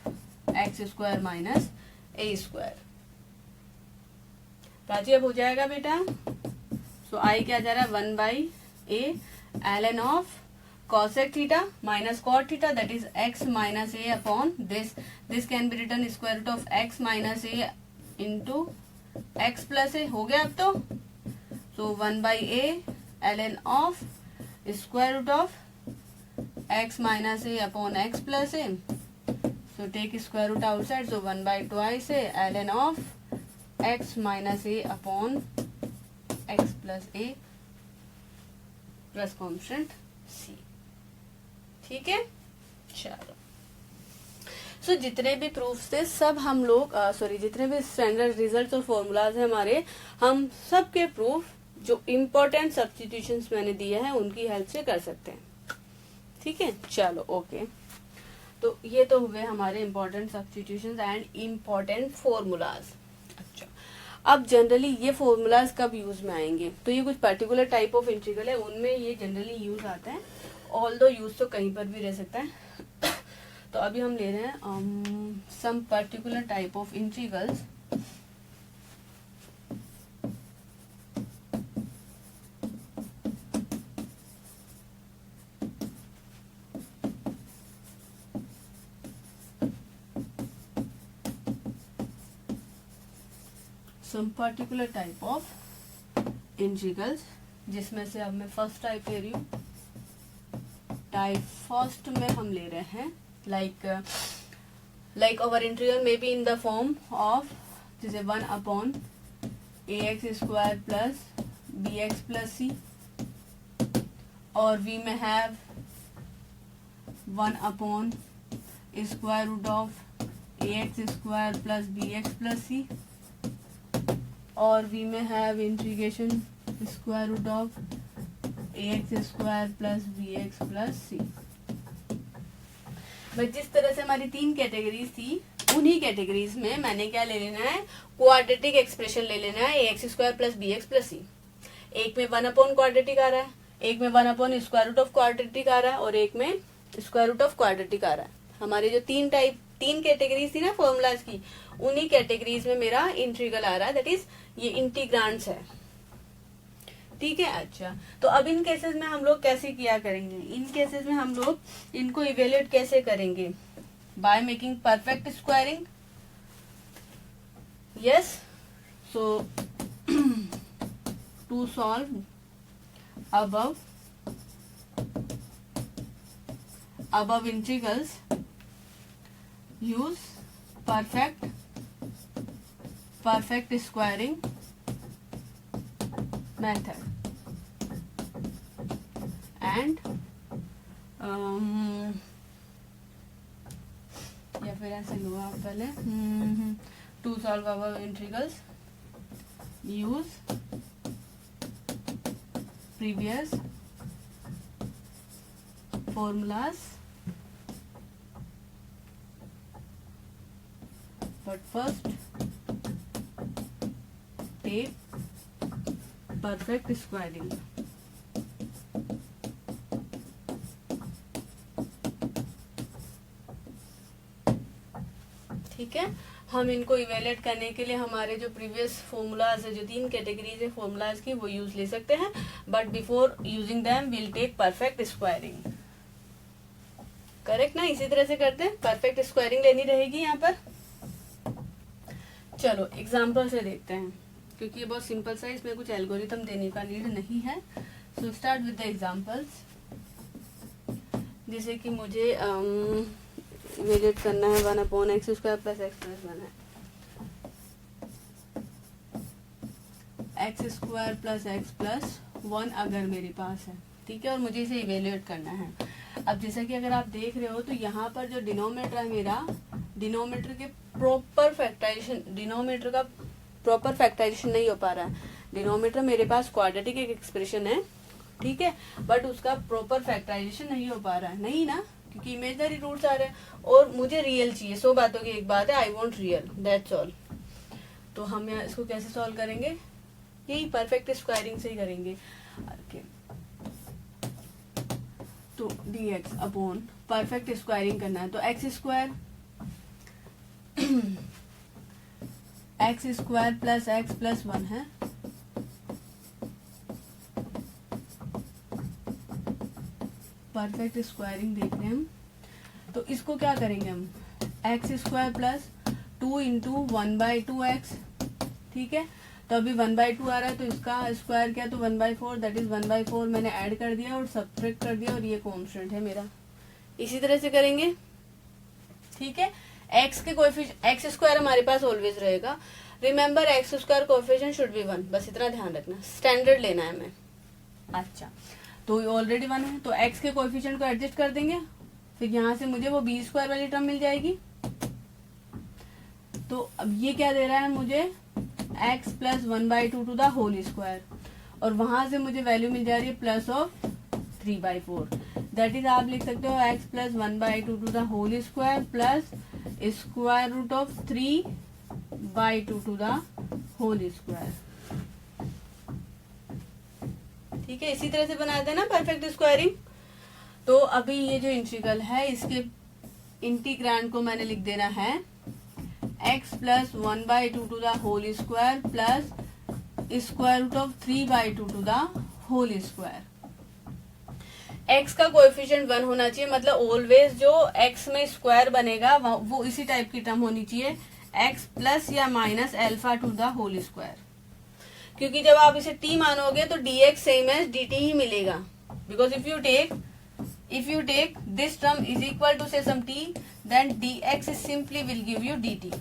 x square minus a square। Prachi अब हो जाएगा बेटा, so I क्या जा रहा है, 1 by a ln of cosec theta minus cot theta, that is x minus a upon this can be written square root of x minus a into x plus a, हो गया अब तो, so 1 by a ln of square root of x minus a upon x plus a, so take square root outside, so 1 by twice a ln of x minus a upon x plus a plus constant c, ठीक है। चलो, सो जितने भी प्रूफ्स थे सब हम लोग जितने भी स्टैंडर्ड रिजल्ट्स और फॉर्मूलाज हैं हमारे, हम सब के प्रूफ जो इम्पोर्टेंट सब्स्टिट्यूशंस मैंने दिए हैं उनकी हेल्प से कर सकते हैं, ठीक है। चलो ओके, तो ये तो हुए हमारे important substitutions and important formulas. अच्छा, अब जनरली ये फॉर्मूलाज कब यूज में आएंगे, तो ये कुछ पर्टिकुलर टाइप ऑफ इंटीग्रल है उनमें ये जनरली यूज आता है, ऑल्दो यूज तो कहीं पर भी रह सकता है। तो अभी हम ले रहे हैं some particular type of integrals, some particular type of integrals, जिसमें से अब मैं फर्स्ट टाइप ले रही हूँ। टाइप फर्स्ट में हम ले रहे हैं like our integral may be in the form of जैसे 1 upon ax square plus bx plus c, और we may have 1 upon square root of ax square plus bx plus c, or we may have integration square root of ax square plus bx plus c। But जिस तरह से हमारी 3 कैटेगरीज थी, उन्हीं कैटेगरीज में मैंने क्या ले लेना है, क्वाड्रेटिक एक्सप्रेशन ले लेना है, ax square plus b x plus c. एक में 1 क्वाड्रेटिक आ रहा है, एक में 1 स्क्वायर रूट ऑफ क्वाड्रेटिक आ रहा है, और एक में स्क्वायर रूट ऑफ क्वाड्रेटिक आ रहा है। हमारे जो 3 कैटेगरीज थी ना फॉर्मूलाज की, उन्हीं कैटेगरीज में मेरा इंटीग्रल आ रहा है, दैट इज ये इंटीग्रांड्स है। ठीक है, अच्छा तो अब इन केसेस में हम लोग कैसे किया करेंगे, इन केसेस में हम लोग इनको इवेल्युएट कैसे करेंगे, by making perfect squaring. Yes, so to solve above integrals use perfect squaring method and या फिर ऐसे लो आप पहले, to solve above integrals use previous formulas but first take perfect squaring। ठीक है, हम इनको इवेल्युएट करने के लिए हमारे जो प्रीवियस फॉर्मूलाज है, जो 3 कैटेगरीज है फॉर्मूलाज की, वो यूज ले सकते हैं, but before using them will take perfect squaring. Correct ना, इसी तरह से करते हैं, परफेक्ट स्क्वायरिंग लेनी रहेगी यहाँ पर। चलो एग्जाम्पल से देखते हैं, क्योंकि ये बहुत सिंपल सा है, इसमें कुछ एल्गोरिथम देने का नीड नहीं है। So start with the examples. जैसे कि मुझे इवेल्युएट करना है 1/x square plus x plus 1 है, x square plus x plus 1 अगर मेरे पास है, ठीक है, और मुझे इसे इवेल्युएट करना है। अब जैसा कि अगर आप देख रहे हो तो यहाँ पर जो डिनोमिनेटर है मेरा, डिनोमिनेटर के प्रॉपर फैक्टराइजेशन, डिनोमिनेटर का प्रॉपर फैक्टराइजेशन नहीं हो पा रहा है। डिनोमिनेटर मेरे पास क्वाड्रेटिक एक एक्सप्रेशन है, ठीक है, बट उसका प्रॉपर फैक्टराइजेशन नहीं हो पा रहा है, नहीं ना, क्योंकि इमेजनरी रूट्स आ रहे हैं और मुझे रियल चाहिए। 100 बातों की एक बात है, I want real, that's all. तो हम यहाँ इसको कैसे सॉल्व करेंगे, यही परफेक्ट स्क्वायरिंग से ही करेंगे। ओके, तो dx अपॉन परफेक्ट स्क्वायरिंग करना है, तो x square plus x plus 1 है, परफेक्ट स्क्वायरिंग देख रहे हैं हम। तो इसको क्या करेंगे हम, x square plus 2 into 1/2x, ठीक है, तो अभी 1/2 आ रहा है, तो इसका स्क्वायर क्या, तो 1/4, दैट इज 1/4 मैंने ऐड कर दिया और सब्ट्रैक्ट कर दिया, और ये कांस्टेंट है मेरा। इसी तरह से करेंगे, ठीक है। एक्स के कोएफिशिएंट, एक्स स्क्वायर हमारे पास ऑलवेज रहेगा, remember x square coefficient should be 1, बस इतना ध्यान रखना, स्टैंडर्ड लेना है हमें। अच्छा, तो ऑलरेडी 1 है, तो एक्स के कोएफिशिएंट को एडजस्ट कर देंगे, फिर यहाँ से मुझे वो बी स्क्वायर वाली टर्म मिल जाएगी। तो अब ये क्या दे रहा है मुझे, x plus 1/2 to the whole square, और वहां से मुझे वैल्यू मिल जा रही है प्लस ऑफ 3/4, दैट इज आप लिख सकते हो x plus 1/2 to the whole square plus square root of 3/2 to the whole square. ठीक है, इसी तरह से बना देना परफेक्ट स्क्वायरिंग। तो अभी ये जो इंटीग्रल है, इसके इंटीग्रांड को मैंने लिख देना है x plus 1/2 to the whole square plus square root of 3/2 to the whole square. x का कोएफिशिएंट 1 होना चाहिए, मतलब ऑलवेज जो x में स्क्वायर बनेगा वो इसी टाइप की टर्म होनी चाहिए, x प्लस या minus alpha to the whole square, क्योंकि जब आप इसे t मानोगे तो dx सेम एज dt ही मिलेगा, because if you take this term is equal to say some t, then dx simply will give you dt।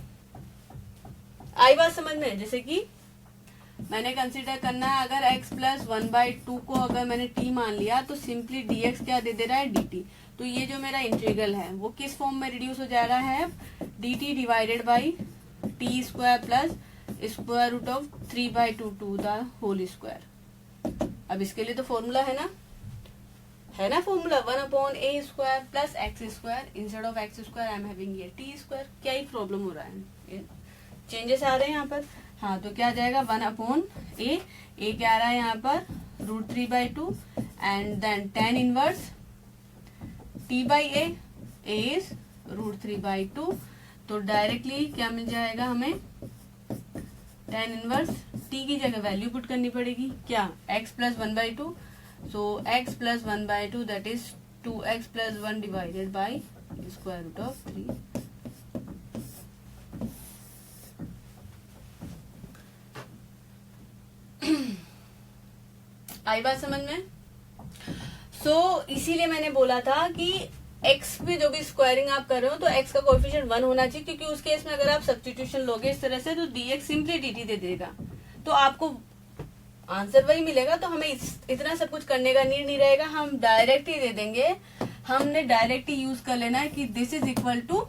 आई बात समझ में, जैसे कि मैंने कंसीडर करना है, अगर x प्लस 1/2 को अगर मैंने t मान लिया तो सिंपली dx क्या दे रहा है, dt। तो ये जो मेरा इंटीग्रल है वो किस फॉर्म में रिड्यूस हो जा रहा है, dt divided by t square plus square root of 3/2 to the whole square. अब इसके लिए तो फॉर्मूला है ना, है ना formula 1/a² plus x², instead of x² I am having ये t²। क्या ही प्रॉब्लम हो रहा है, चेंजेस आ रहे हैं यहाँ पर। हाँ तो क्या आ जाएगा 1/a, a क्या आ रहा है यहाँ पर √3/2 and then tan inverse t/a, a is √3/2। तो डायरेक्टली क्या मिल जाएगा हमें, tan इनवर्स t की जगह वैल्यू पुट करनी पड़ेगी, क्या x + 1/2, so x + 1/2 that is 2x + 1 divided by √3। आई बात समझ में? इसीलिए मैंने बोला था कि x पे जो भी स्क्वायरिंग आप कर रहे हो तो x का कोएफिशिएंट 1 होना चाहिए, क्योंकि उस केस में अगर आप सब्स्टिट्यूशन लोगे इस तरह से तो dx सिंपली dt दे देगा, तो आपको आंसर वही मिलेगा। तो हमें इतना सब कुछ करने का नीड नहीं रहेगा, हम डायरेक्ट ही दे देंगे। हमने डायरेक्ट ही यूज कर लेना है कि this is equal to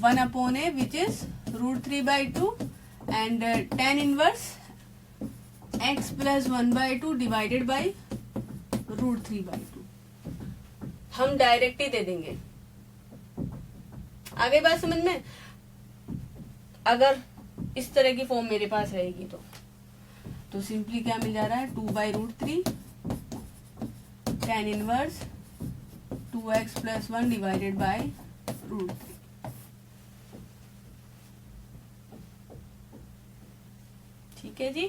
1/a which is √3/2 and tan inverse x + 1/2 divided by √3/2। हम डायरेक्ट ही दे देंगे। आगे बात समझ में? अगर इस तरह की फॉर्म मेरे पास रहेगी तो सिंपली क्या मिल जा रहा है 2/√3 tan inverse 2x + 1 divided bye √3। ठीक है जी,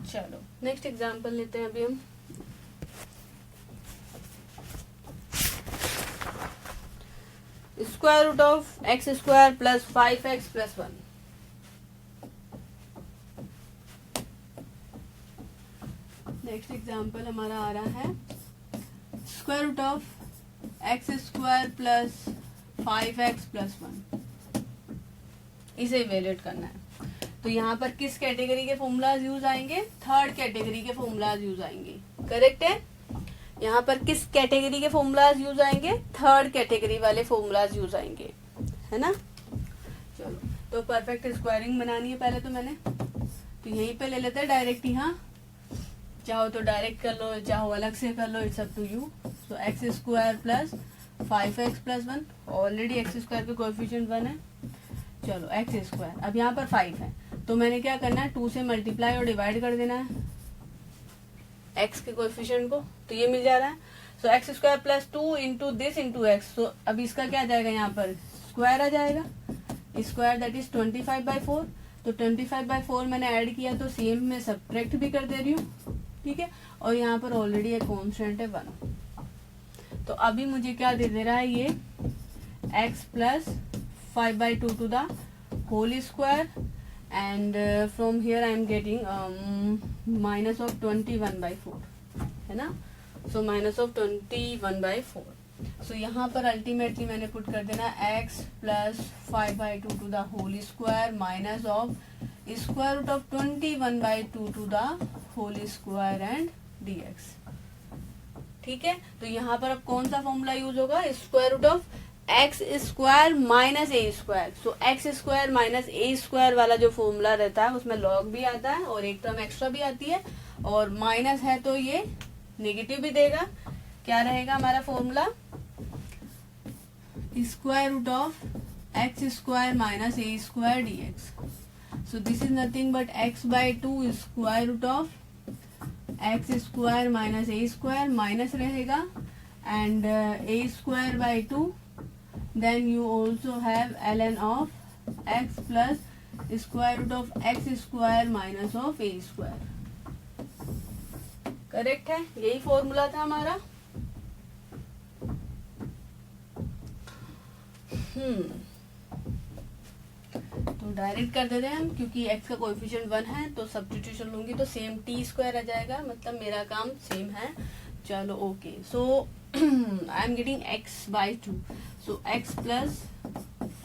चलो नेक्स्ट एग्जांपल लेते हैं अभी हम। Square root of x² plus 5x + 1। Next example हमारा आ रहा है square root of x² plus 5x + 1। इसे इवेल्युएट करना है। तो यहाँ पर किस कैटेगरी के फॉर्मूलाज यूज आएंगे? थर्ड कैटेगरी के फॉर्मूलाज यूज आएंगे। करेक्ट है? यहाँ पर किस कैटेगरी के फॉर्मूलाज यूज आएंगे? थर्ड कैटेगरी वाले फॉर्मूलाज यूज आएंगे, है ना। चलो तो परफेक्ट स्क्वायरिंग बनानी है पहले तो मैंने, तो यहीं पे ले लेते हैं डायरेक्ट ही। हाँ चाहो तो डायरेक्ट कर लो, चाहो अलग से कर लो, it's up to you. So x² plus 5x + 1, already x² का कोएफिशिएंट 1 है। चलो x², अब यहाँ पर 5 है तो मैंने क्या करना है 2 से मल्टीप्लाई और डिवाइड कर देना है x के कोएफिशिएंट को, तो ये मिल जा रहा है। सो x² plus 2 into this into x। तो अब इसका क्या आ जाएगा, यहाँ पर स्क्वायर आ जाएगा, स्क्वायर दैट इज 25/4। तो 25/4 मैंने ऐड किया तो सेम में सब्ट्रैक्ट भी कर दे रही हूँ, ठीक है। और यहाँ पर ऑलरेडी एक कांस्टेंट है 1। तो अभी मुझे क्या दे रहा है ये x + 5/2 to the whole square and from here I am getting minus of 21/4, है ना। So minus of 21/4। सो यहाँ पर अल्टीमेटली मैंने पुट कर देना x + 5/2 to the whole square minus of square root of 21/2 to the whole square and dx। ठीक है, तो यहाँ पर अब कौन सा फॉर्मूला यूज होगा? Square root of x² minus a²। So x² minus a² वाला जो फॉर्मूला रहता है उसमें लॉग भी आता है और एक टर्म एक्स्ट्रा भी आती है, और माइनस है तो ये नेगेटिव भी देगा। क्या रहेगा हमारा formula? Square root of x² minus a² dx। So this is nothing but x/2 square root of x² minus a² minus रहेगा and a²/2। then you also have ln of x plus square root of x² minus of a²। Correct है, यही फॉर्मूला था हमारा। तो डायरेक्ट कर देते हैं हम, क्योंकि x का कोएफिशिएंट 1 है तो सब्स्टिट्यूशन लूंगी तो सेम t² आ जाएगा, मतलब मेरा काम सेम है। चलो okay, so I am getting x/2। So x +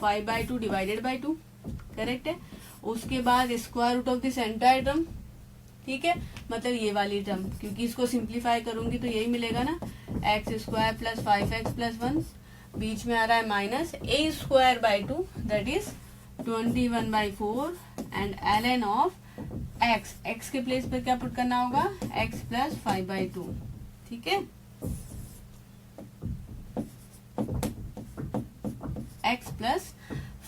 5/2 divided by 2, correct है। उसके बाद square root of this entire term, ठीक है, मतलब ये वाली टर्म, क्योंकि इसको सिंप्लीफाई करूंगी तो यही मिलेगा ना, x² प्लस 5x + 1, बीच में आ रहा है minus a²/2 that is 21/4 and ln of x के प्लेस पर क्या पुट करना होगा? x + 5/2, ठीक है। x plus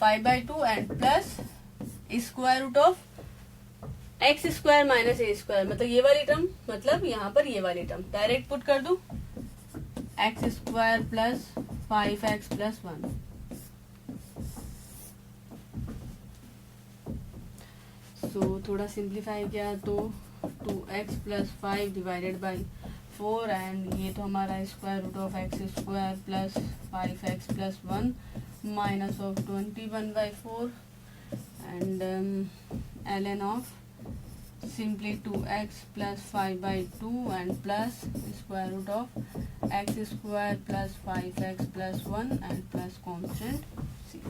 5/2 and plus square root of x square minus a square, मतलब ये वाली टर्म, मतलब यहाँ पर ये वाली टर्म डायरेक्ट पुट कर दू, x square plus 5x plus 1। सो थोड़ा सिंप्लीफाई किया तो 2x plus 5 divided by 4 and ये तो हमारा square root of x square plus 5x plus 1 minus of 21/4 and ln of simply 2x plus 5/2 and plus square root of x square plus 5x plus 1 and plus constant c।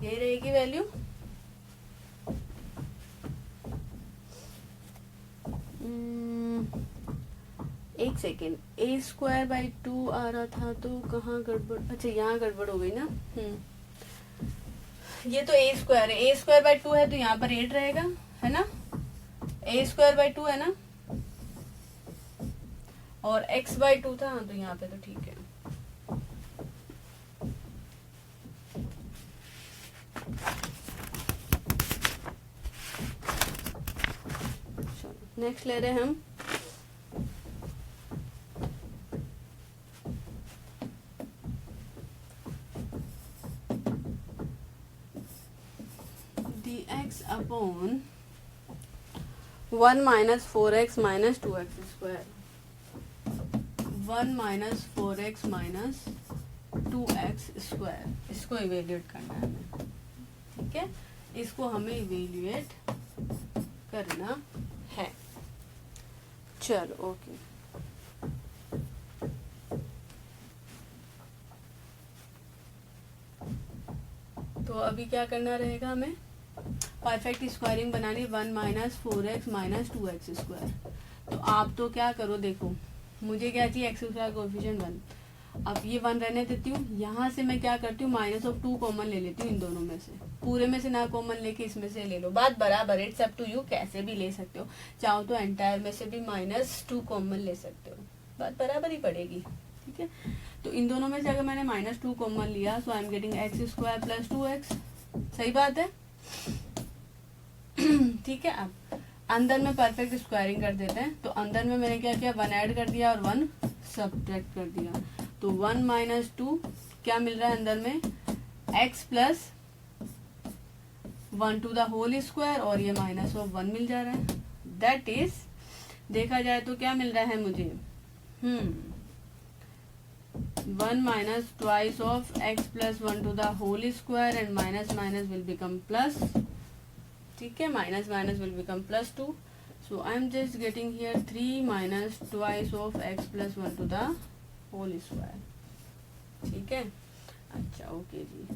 ये रहेगी वैल्यू। एक सेकेंड, a स्क्वायर बाई 2 आ रहा था तो कहाँ गड़बड़, अच्छा यहाँ गड़बड़ हो गई ना। ये तो a स्क्वायर है, a स्क्वायर बाई 2 है तो यहाँ पर 8 रहेगा, है ना। a स्क्वायर बाई 2 है ना, और x बाई 2 था, तो यहाँ पे तो ठीक है। चलो नेक्स्ट ले रहे हैं हम dx upon 1 minus 4x minus 2x square, 1 minus 4x minus 2x square, इसको इवेल्युएट करना है हमें, ठीक है, इसको हमें इवेल्युएट करना है। चलो ओके, तो अभी क्या करना रहेगा हमें, परफेक्ट स्क्वायरिंग बनानी, 1 minus 4x minus 2x square. तो आप तो क्या करो, देखो मुझे क्या चाहिए, एक्स स्क्वायर कोएफिशिएंट 1, अब ये 1 रहने देती हूँ, यहाँ से मैं क्या करती हूँ माइनस ऑफ 2 कॉमन ले लेती हूँ, इन दोनों में से, पूरे में से ना कॉमन लेके इसमें से ले लो, बात बराबर, इट्स अप टू यू, कैसे भी ले सकते हो, चाहो तो एंटायर में से भी -2 कॉमन ले सकते हो, बात बराबर ही पड़ेगी, ठीक है। तो इन दोनों में से अगर मैंने -2 कॉमन लिया, so I am getting x square plus 2x, सही बात है, ठीक है। अब अंदर में परफेक्ट स्क्वायरिंग कर देते हैं, तो अंदर में मैंने क्या किया, 1 ऐड कर दिया और 1 सब्ट्रैक्ट कर दिया, तो 1 माइनस 2 क्या मिल रहा है अंदर में, x plus 1 to the whole square, और ये माइनस ऑफ 1 मिल जा रहा है, दैट इज, देखा जाए तो क्या मिल रहा है मुझे, 1 minus twice of x plus 1 to the whole square and minus minus will become plus, ठीक है, minus minus will become +2, so I am just getting here 3 minus twice of x plus 1 to the whole square, ठीक है। अच्छा ओके जी,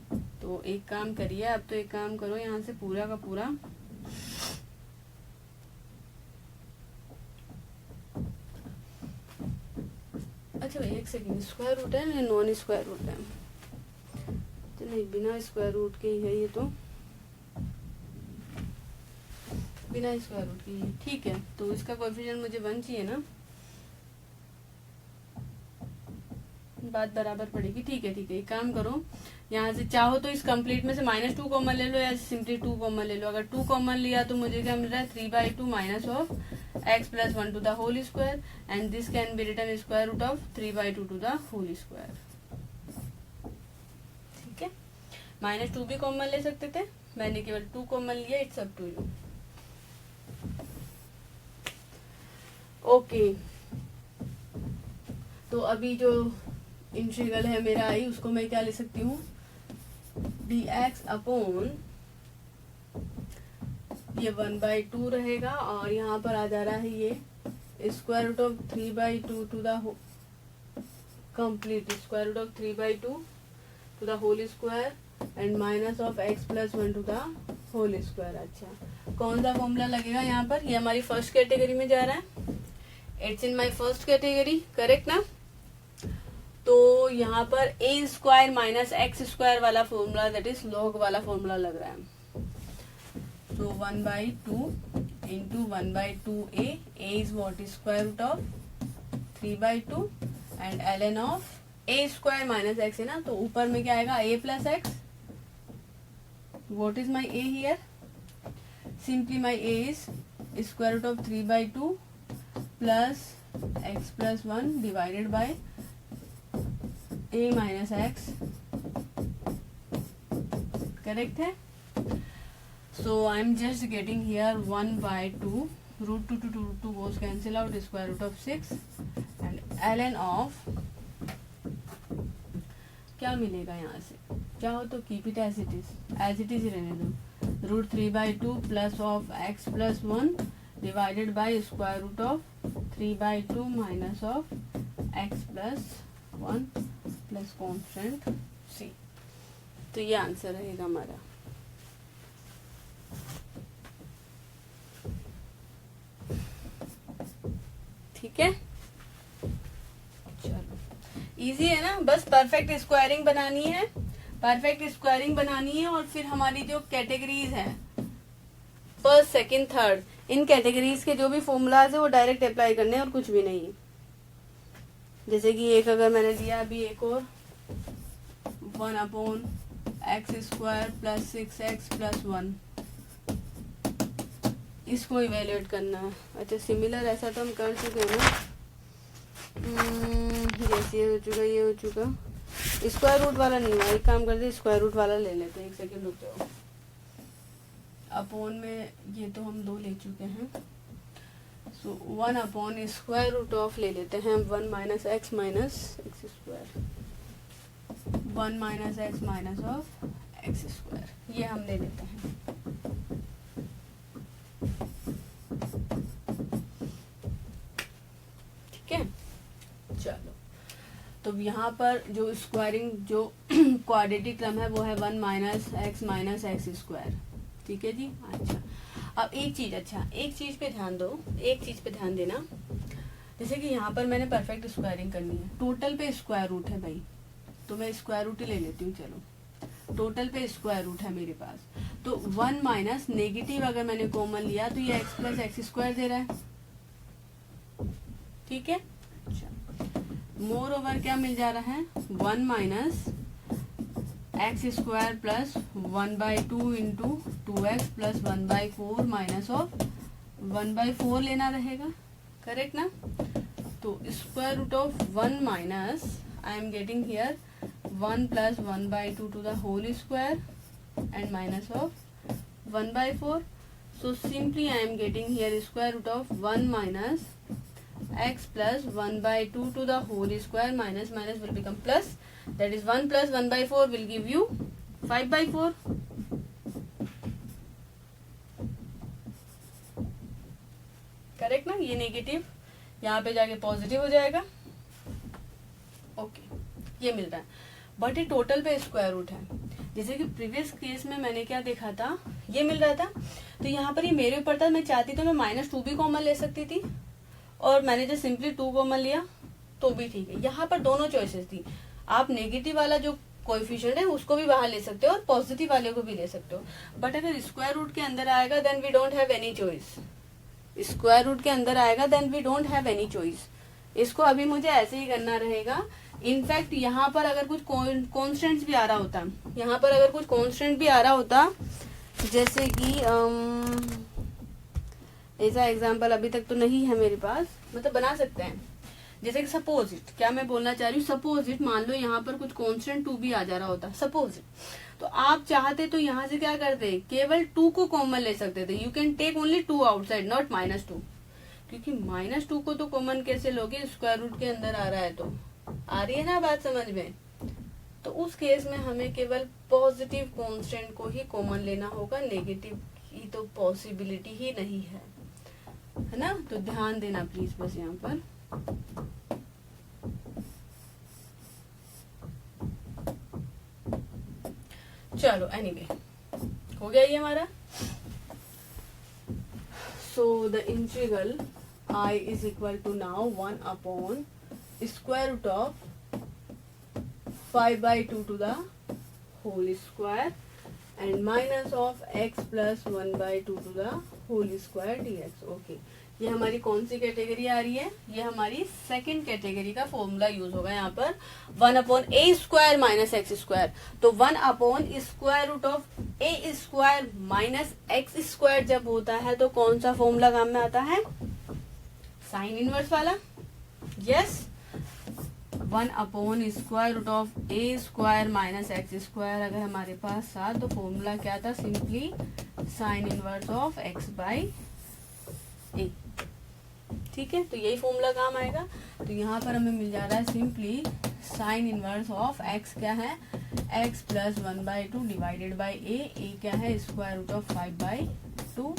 तो एक काम करिए, अब तो एक काम करो, यहाँ से पूरा का पूरा अच्छा एक सेकेंड, स्क्वायर रूट है या नॉन स्क्वायर रूट है, तो नहीं बिना स्क्वायर रूट के ही है ये, तो बिना स्क्वायर रूट की, ठीक है, तो इसका कोएफिशिएंट मुझे 1 चाहिए ना, बात बराबर पड़ेगी, ठीक है ठीक है। एक काम करो, यहाँ से चाहो तो इस कंप्लीट में से -2 कॉमन ले लो या सिंपली 2 कॉमन ले लो, अगर 2 कॉमन लिया तो मुझे क्या मिल रहा है, 3/2 minus of x plus 1 to the whole square and this can be written square root of 3/2 to the whole square, ठीक है। -2 भी कॉमन ले सकते थे, मैंने केवल 2 कॉमन लिया, it's up to you. Okay, तो अभी जो इंटीग्रल है मेरा आई, उसको मैं क्या ले सकती हूँ, dx अपॉन ये 1/2 रहेगा, और यहाँ पर आ जा रहा है ये square root of 3/2 to the complete square root of 3/2 to the whole square and minus of x plus 1 to the whole square. अच्छा, कौन सा फॉर्मूला लगेगा यहाँ पर, ये हमारी फर्स्ट कैटेगरी में जा रहा है, it's in my first category, correct ना। तो यहाँ पर a square minus x square वाला फॉर्मूला, दैट इज लॉग वाला फॉर्मूला लग रहा है, तो 1/2 into 1/2 a is what, square root of 3/2 and ln of a square minus x है ना, तो ऊपर में क्या आएगा, a plus x. What is my a here? Simply my a is square root of 3/2 plus x plus 1 divided by a minus x. Correct है? So I am just getting here 1/2 root 2 to root 2 goes cancel out, square root of 6 and ln of क्या मिलेगा यहाँ से, चाहो तो keep it as it is ही रहने दो. Root 3/2 plus of x plus 1 divided by square root of 3/2 minus of x plus 1 plus constant c. तो ये आंसर रहेगा हमारा. ठीक है, चलो इजी है ना. बस परफेक्ट स्क्वायरिंग बनानी है, परफेक्ट स्क्वायरिंग बनानी है. और फिर हमारी जो कैटेगरीज है फर्स्ट सेकंड थर्ड, इन कैटेगरीज के जो भी फॉर्मूलाज है वो डायरेक्ट अप्लाई करने हैं और कुछ भी नहीं. जैसे कि एक अगर मैंने दिया अभी एक और 1/x² प्लस 6x प्लस 1, इसको इवेल्युएट करना है. अच्छा सिमिलर ऐसा तो हम कर चुके हैं ना. जैसे ये हो चुका, ये हो चुका. स्क्वायर रूट वाला नहीं हुआ, एक काम करते स्क्वायर रूट वाला ले लेते हैं. एक सेकंड रुक जाओ. अपॉन में ये तो हम 2 ले चुके हैं. सो 1/स्क्वायर रूट ऑफ ले लेते हैं 1 minus x square, 1 minus x minus of x square, ये हम ले लेते हैं. ठीक है, चलो. तो यहाँ पर जो स्क्वायरिंग जो क्वाड्रेटिक टर्म है वो है 1 माइनस एक्स स्क्वायर. ठीक है जी. अच्छा अब एक चीज पे ध्यान दो, एक चीज पे ध्यान देना. जैसे कि यहाँ पर मैंने परफेक्ट स्क्वायरिंग करनी है, टोटल पे स्क्वायर रूट है भाई, तो मैं स्क्वायर रूट ही ले लेती हूँ. चलो टोटल पे स्क्वायर रूट है मेरे पास, तो 1 माइनस नेगेटिव अगर मैंने कॉमन लिया तो ये एक्स प्लस एक्स स्क्वायर दे रहा है. ठीक है. मोर ओवर क्या मिल जा रहा है, 1 minus x square plus 1/2 into 2x plus 1/4 minus of 1/4 लेना रहेगा. करेक्ट ना. तो square root of 1 minus I am getting here 1 plus 1/2 to the whole square and minus of 1/4. So simply I am getting here square root of 1 minus x plus 1/2 to the whole square minus will become plus, that is 1 plus 1/4 will give you 5/4. Correct ना. ये नेगेटिव यहाँ पे जाके पॉजिटिव हो जाएगा. ओके ये मिल रहा है. बट ये टोटल पे स्क्वायर रूट है. जैसे कि प्रीवियस केस में मैंने क्या देखा था, ये मिल रहा था, तो यहाँ पर ये मेरे ऊपर था. मैं चाहती तो मैं -2 भी कॉमन ले सकती थी, और मैंने जो सिंपली 2 कॉमन लिया तो भी ठीक है. यहाँ पर दोनों चॉइसेस थी. आप नेगेटिव वाला जो कोएफिशिएंट है उसको भी बाहर ले सकते हो और पॉजिटिव वाले को भी ले सकते हो. बट अगर स्क्वायर रूट के अंदर आएगा then we don't have any choice. Square root के अंदर आएगा then we don't have any choice. इसको अभी मुझे ऐसे ही करना रहेगा. इनफैक्ट यहाँ पर अगर कुछ कॉन्स्टेंट्स भी आ रहा होता, यहाँ पर अगर कुछ कॉन्स्टेंट भी आ रहा होता, जैसे कि ऐसा एग्जाम्पल अभी तक तो नहीं है मेरे पास, मतलब बना सकते हैं. जैसे कि सपोज इट, क्या मैं बोलना चाह रही हूँ, सपोज इट मान लो यहाँ पर कुछ कांस्टेंट 2 भी आ जा रहा होता, सपोज इट. तो आप चाहते तो यहाँ से क्या करते, केवल 2 को कॉमन ले सकते थे. You can take only 2 outside, not -2, क्योंकि -2 को तो कॉमन कैसे लोगे, स्क्वायर रूट के अंदर आ रहा है. तो आ रही है ना बात समझ में. तो उस केस में हमें केवल पॉजिटिव कांस्टेंट को ही कॉमन लेना होगा, नेगेटिव की तो पॉसिबिलिटी ही नहीं है ना. तो ध्यान देना प्लीज बस यहाँ पर. चलो एनीवे हो गया ये हमारा. So the integral I is equal to now 1/square root of 5/2 to the whole square and minus of x plus 1/2 to the whole square dx. Okay ये हमारी कौन सी कैटेगरी आ रही है, ये हमारी सेकंड कैटेगरी का फॉर्मूला यूज होगा यहाँ पर, 1/a² माइनस x²। तो 1/√of a² माइनस x² जब होता है तो कौन सा फॉर्मूला काम में आता है, साइन इनवर्स वाला। Yes, 1/√of a² minus x² अगर हमारे पास था तो फॉर्मूला क्या था, simply sign inverse of x/a। ठीक है, तो यही फॉर्मूला काम आएगा। तो यहाँ पर हमें मिल जा रहा है simply sign inverse of x क्या है, x + 1/2 डिवाइडेड बाई a क्या है, √of 5/2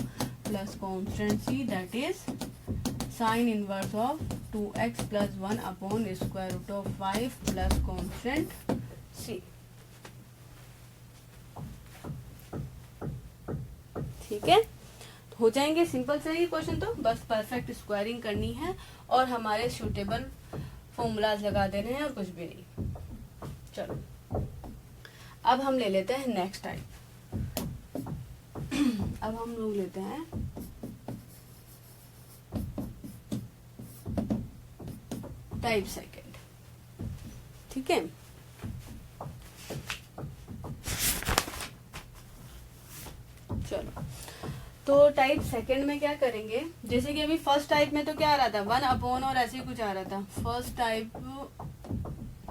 plus constant c that is sine inverse of 2x + 1/√of 5 plus constant c। ठीक है, हो जाएंगे सिंपल से ही क्वेश्चन, तो बस परफेक्ट स्क्वायरिंग करनी है और हमारे सूटेबल फॉर्मूलाज लगा देने हैं और कुछ भी नहीं। चलो अब हम ले लेते हैं नेक्स्ट टाइप। अब हम लोग लेते हैं टाइप सेकंड। ठीक है, चलो तो टाइप सेकंड में क्या करेंगे, जैसे कि अभी फर्स्ट टाइप में तो क्या आ रहा था, 1/ और ऐसे कुछ आ रहा था। फर्स्ट टाइप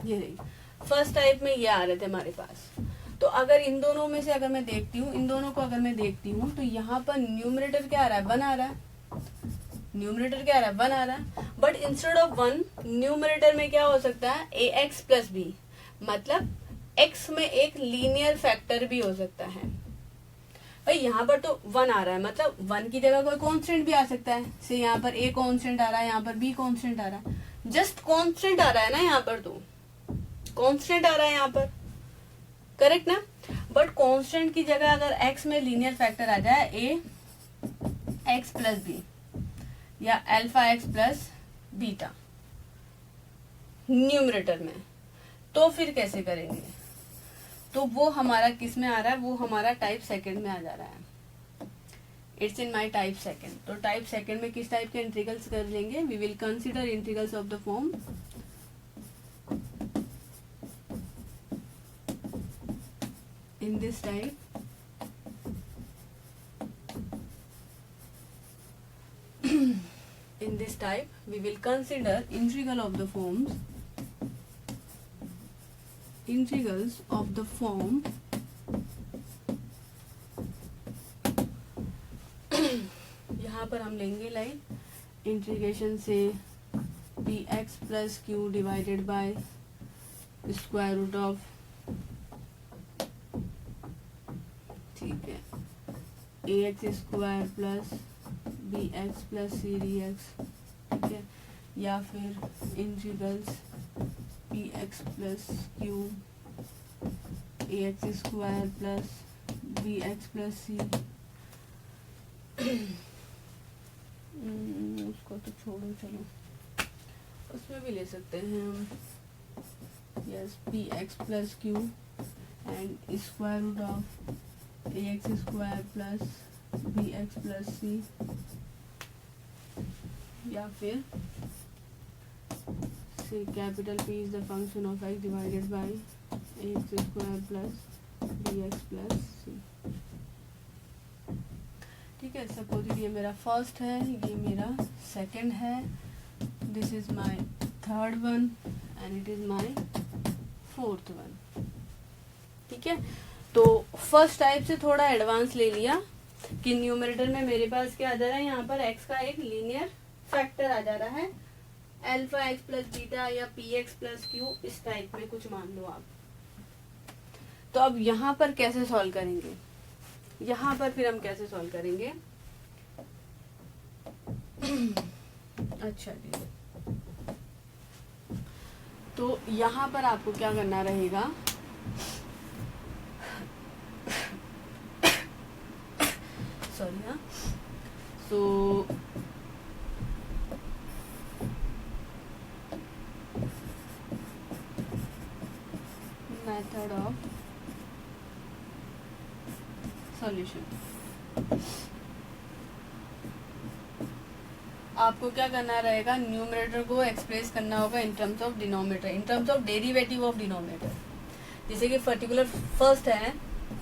ये रही, फर्स्ट टाइप में ये आ रहे थे हमारे पास। तो अगर इन दोनों में से अगर मैं देखती हूँ, इन दोनों को अगर मैं देखती हूँ तो यहाँ पर न्यूमरेटर क्या आ रहा है, 1 आ रहा है। न्यूमरेटर क्या आ रहा है, 1 आ रहा है। बट इंस्टेड ऑफ 1 न्यूमरेटर में क्या हो सकता है, ax + b, मतलब x में एक लीनियर फैक्टर भी हो सकता है। भाई यहाँ पर तो 1 आ रहा है, मतलब 1 की जगह कोई कांस्टेंट भी आ सकता है। से यहाँ पर a कांस्टेंट आ रहा है, यहाँ पर b कांस्टेंट आ रहा है, जस्ट कांस्टेंट आ रहा है ना, यहाँ पर तो कांस्टेंट आ रहा है यहाँ पर, करेक्ट ना। बट कांस्टेंट की जगह अगर x में लीनियर फैक्टर आ जाए, ax + b या αx + β न्यूमरेटर में, तो फिर कैसे करेंगे, तो वो हमारा किस में आ रहा है, वो हमारा टाइप सेकंड में आ जा रहा है। It's in my type second. तो टाइप सेकंड में किस टाइप के इंटीग्रल्स कर लेंगे, we will consider integrals of the form in this type in this type we will consider integrals of the form यहाँ पर हम लेंगे लाइक इंटीग्रेशन से px + q divided by √of, ठीक है, ax² + bx + c dx, ठीक है, या फिर integrals px + q ax² + bx + c। उसको तो छोड़ो, चलो उसमें भी ले सकते हैं हम। Yes, px + q and √of ax² + bx + c, या फिर से capital P is the function of x divided by ax² + bx + c। ठीक है, सपोज ये मेरा फर्स्ट है, ये मेरा सेकंड है, this is my third one and it is my fourth one. ठीक है, तो फर्स्ट टाइप से थोड़ा एडवांस ले लिया कि न्यूमरेटर में मेरे पास क्या आ जा रहा है, यहाँ पर x का एक लीनियर फैक्टर आ जा रहा है, αx + β या px + q, इस टाइप में कुछ मान लो आप। तो अब यहाँ पर कैसे सॉल्व करेंगे, यहाँ पर फिर हम कैसे सॉल्व करेंगे। अच्छा जी, तो यहाँ पर आपको क्या करना रहेगा, सॉरी हाँ, सो मेथड ऑफ सॉल्यूशन। आपको क्या करना रहेगा, न्यूमरेटर को एक्सप्रेस करना होगा in terms of denominator, in terms of derivative of denominator. जैसे कि पर्टिकुलर फर्स्ट है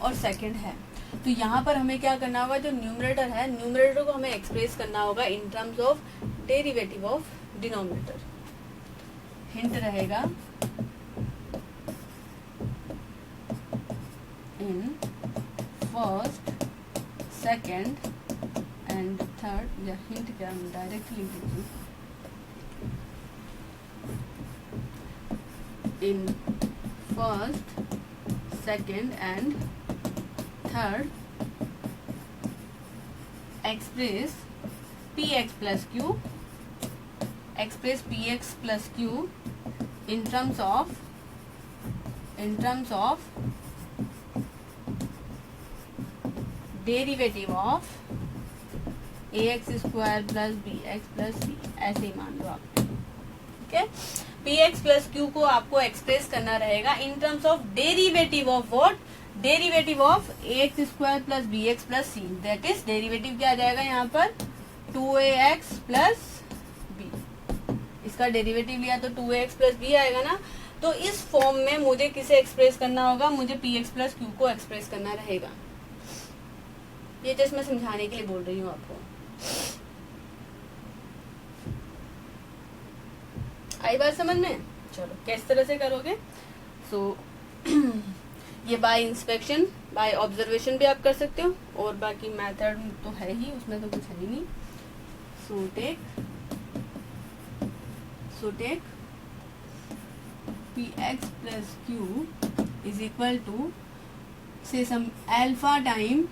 और सेकंड है, तो यहाँ पर हमें क्या करना होगा, जो न्यूमरेटर है, न्यूमरेटर को हमें एक्सप्रेस करना होगा in terms of derivative of denominator. Hint रहेगा in first, second and third, या हिंट क्या, directly in first, second and third express px plus q, express px plus q in terms of derivative of ax square plus bx plus c, ऐसे ही मान लो आप, ठीक है। px plus q को आपको एक्सप्रेस करना रहेगा इन terms of derivative of what, derivative of ax square plus bx plus c, that is derivative क्या आ जाएगा यहाँ पर 2ax प्लस b, इसका डेरिवेटिव लिया तो 2ax प्लस b आएगा ना। तो इस फॉर्म में मुझे किसे एक्सप्रेस करना होगा, मुझे px प्लस q को एक्सप्रेस करना रहेगा। ये जस्ट मैं समझाने के लिए बोल रही हूँ आपको। आई बात समझ में? चलो किस तरह से करोगे, सो ये बाय इंस्पेक्शन, बाय ऑब्जर्वेशन भी आप कर सकते हो, और बाकी मेथड तो है ही, उसमें तो कुछ है ही नहीं। So take px plus q is equal to say some alpha time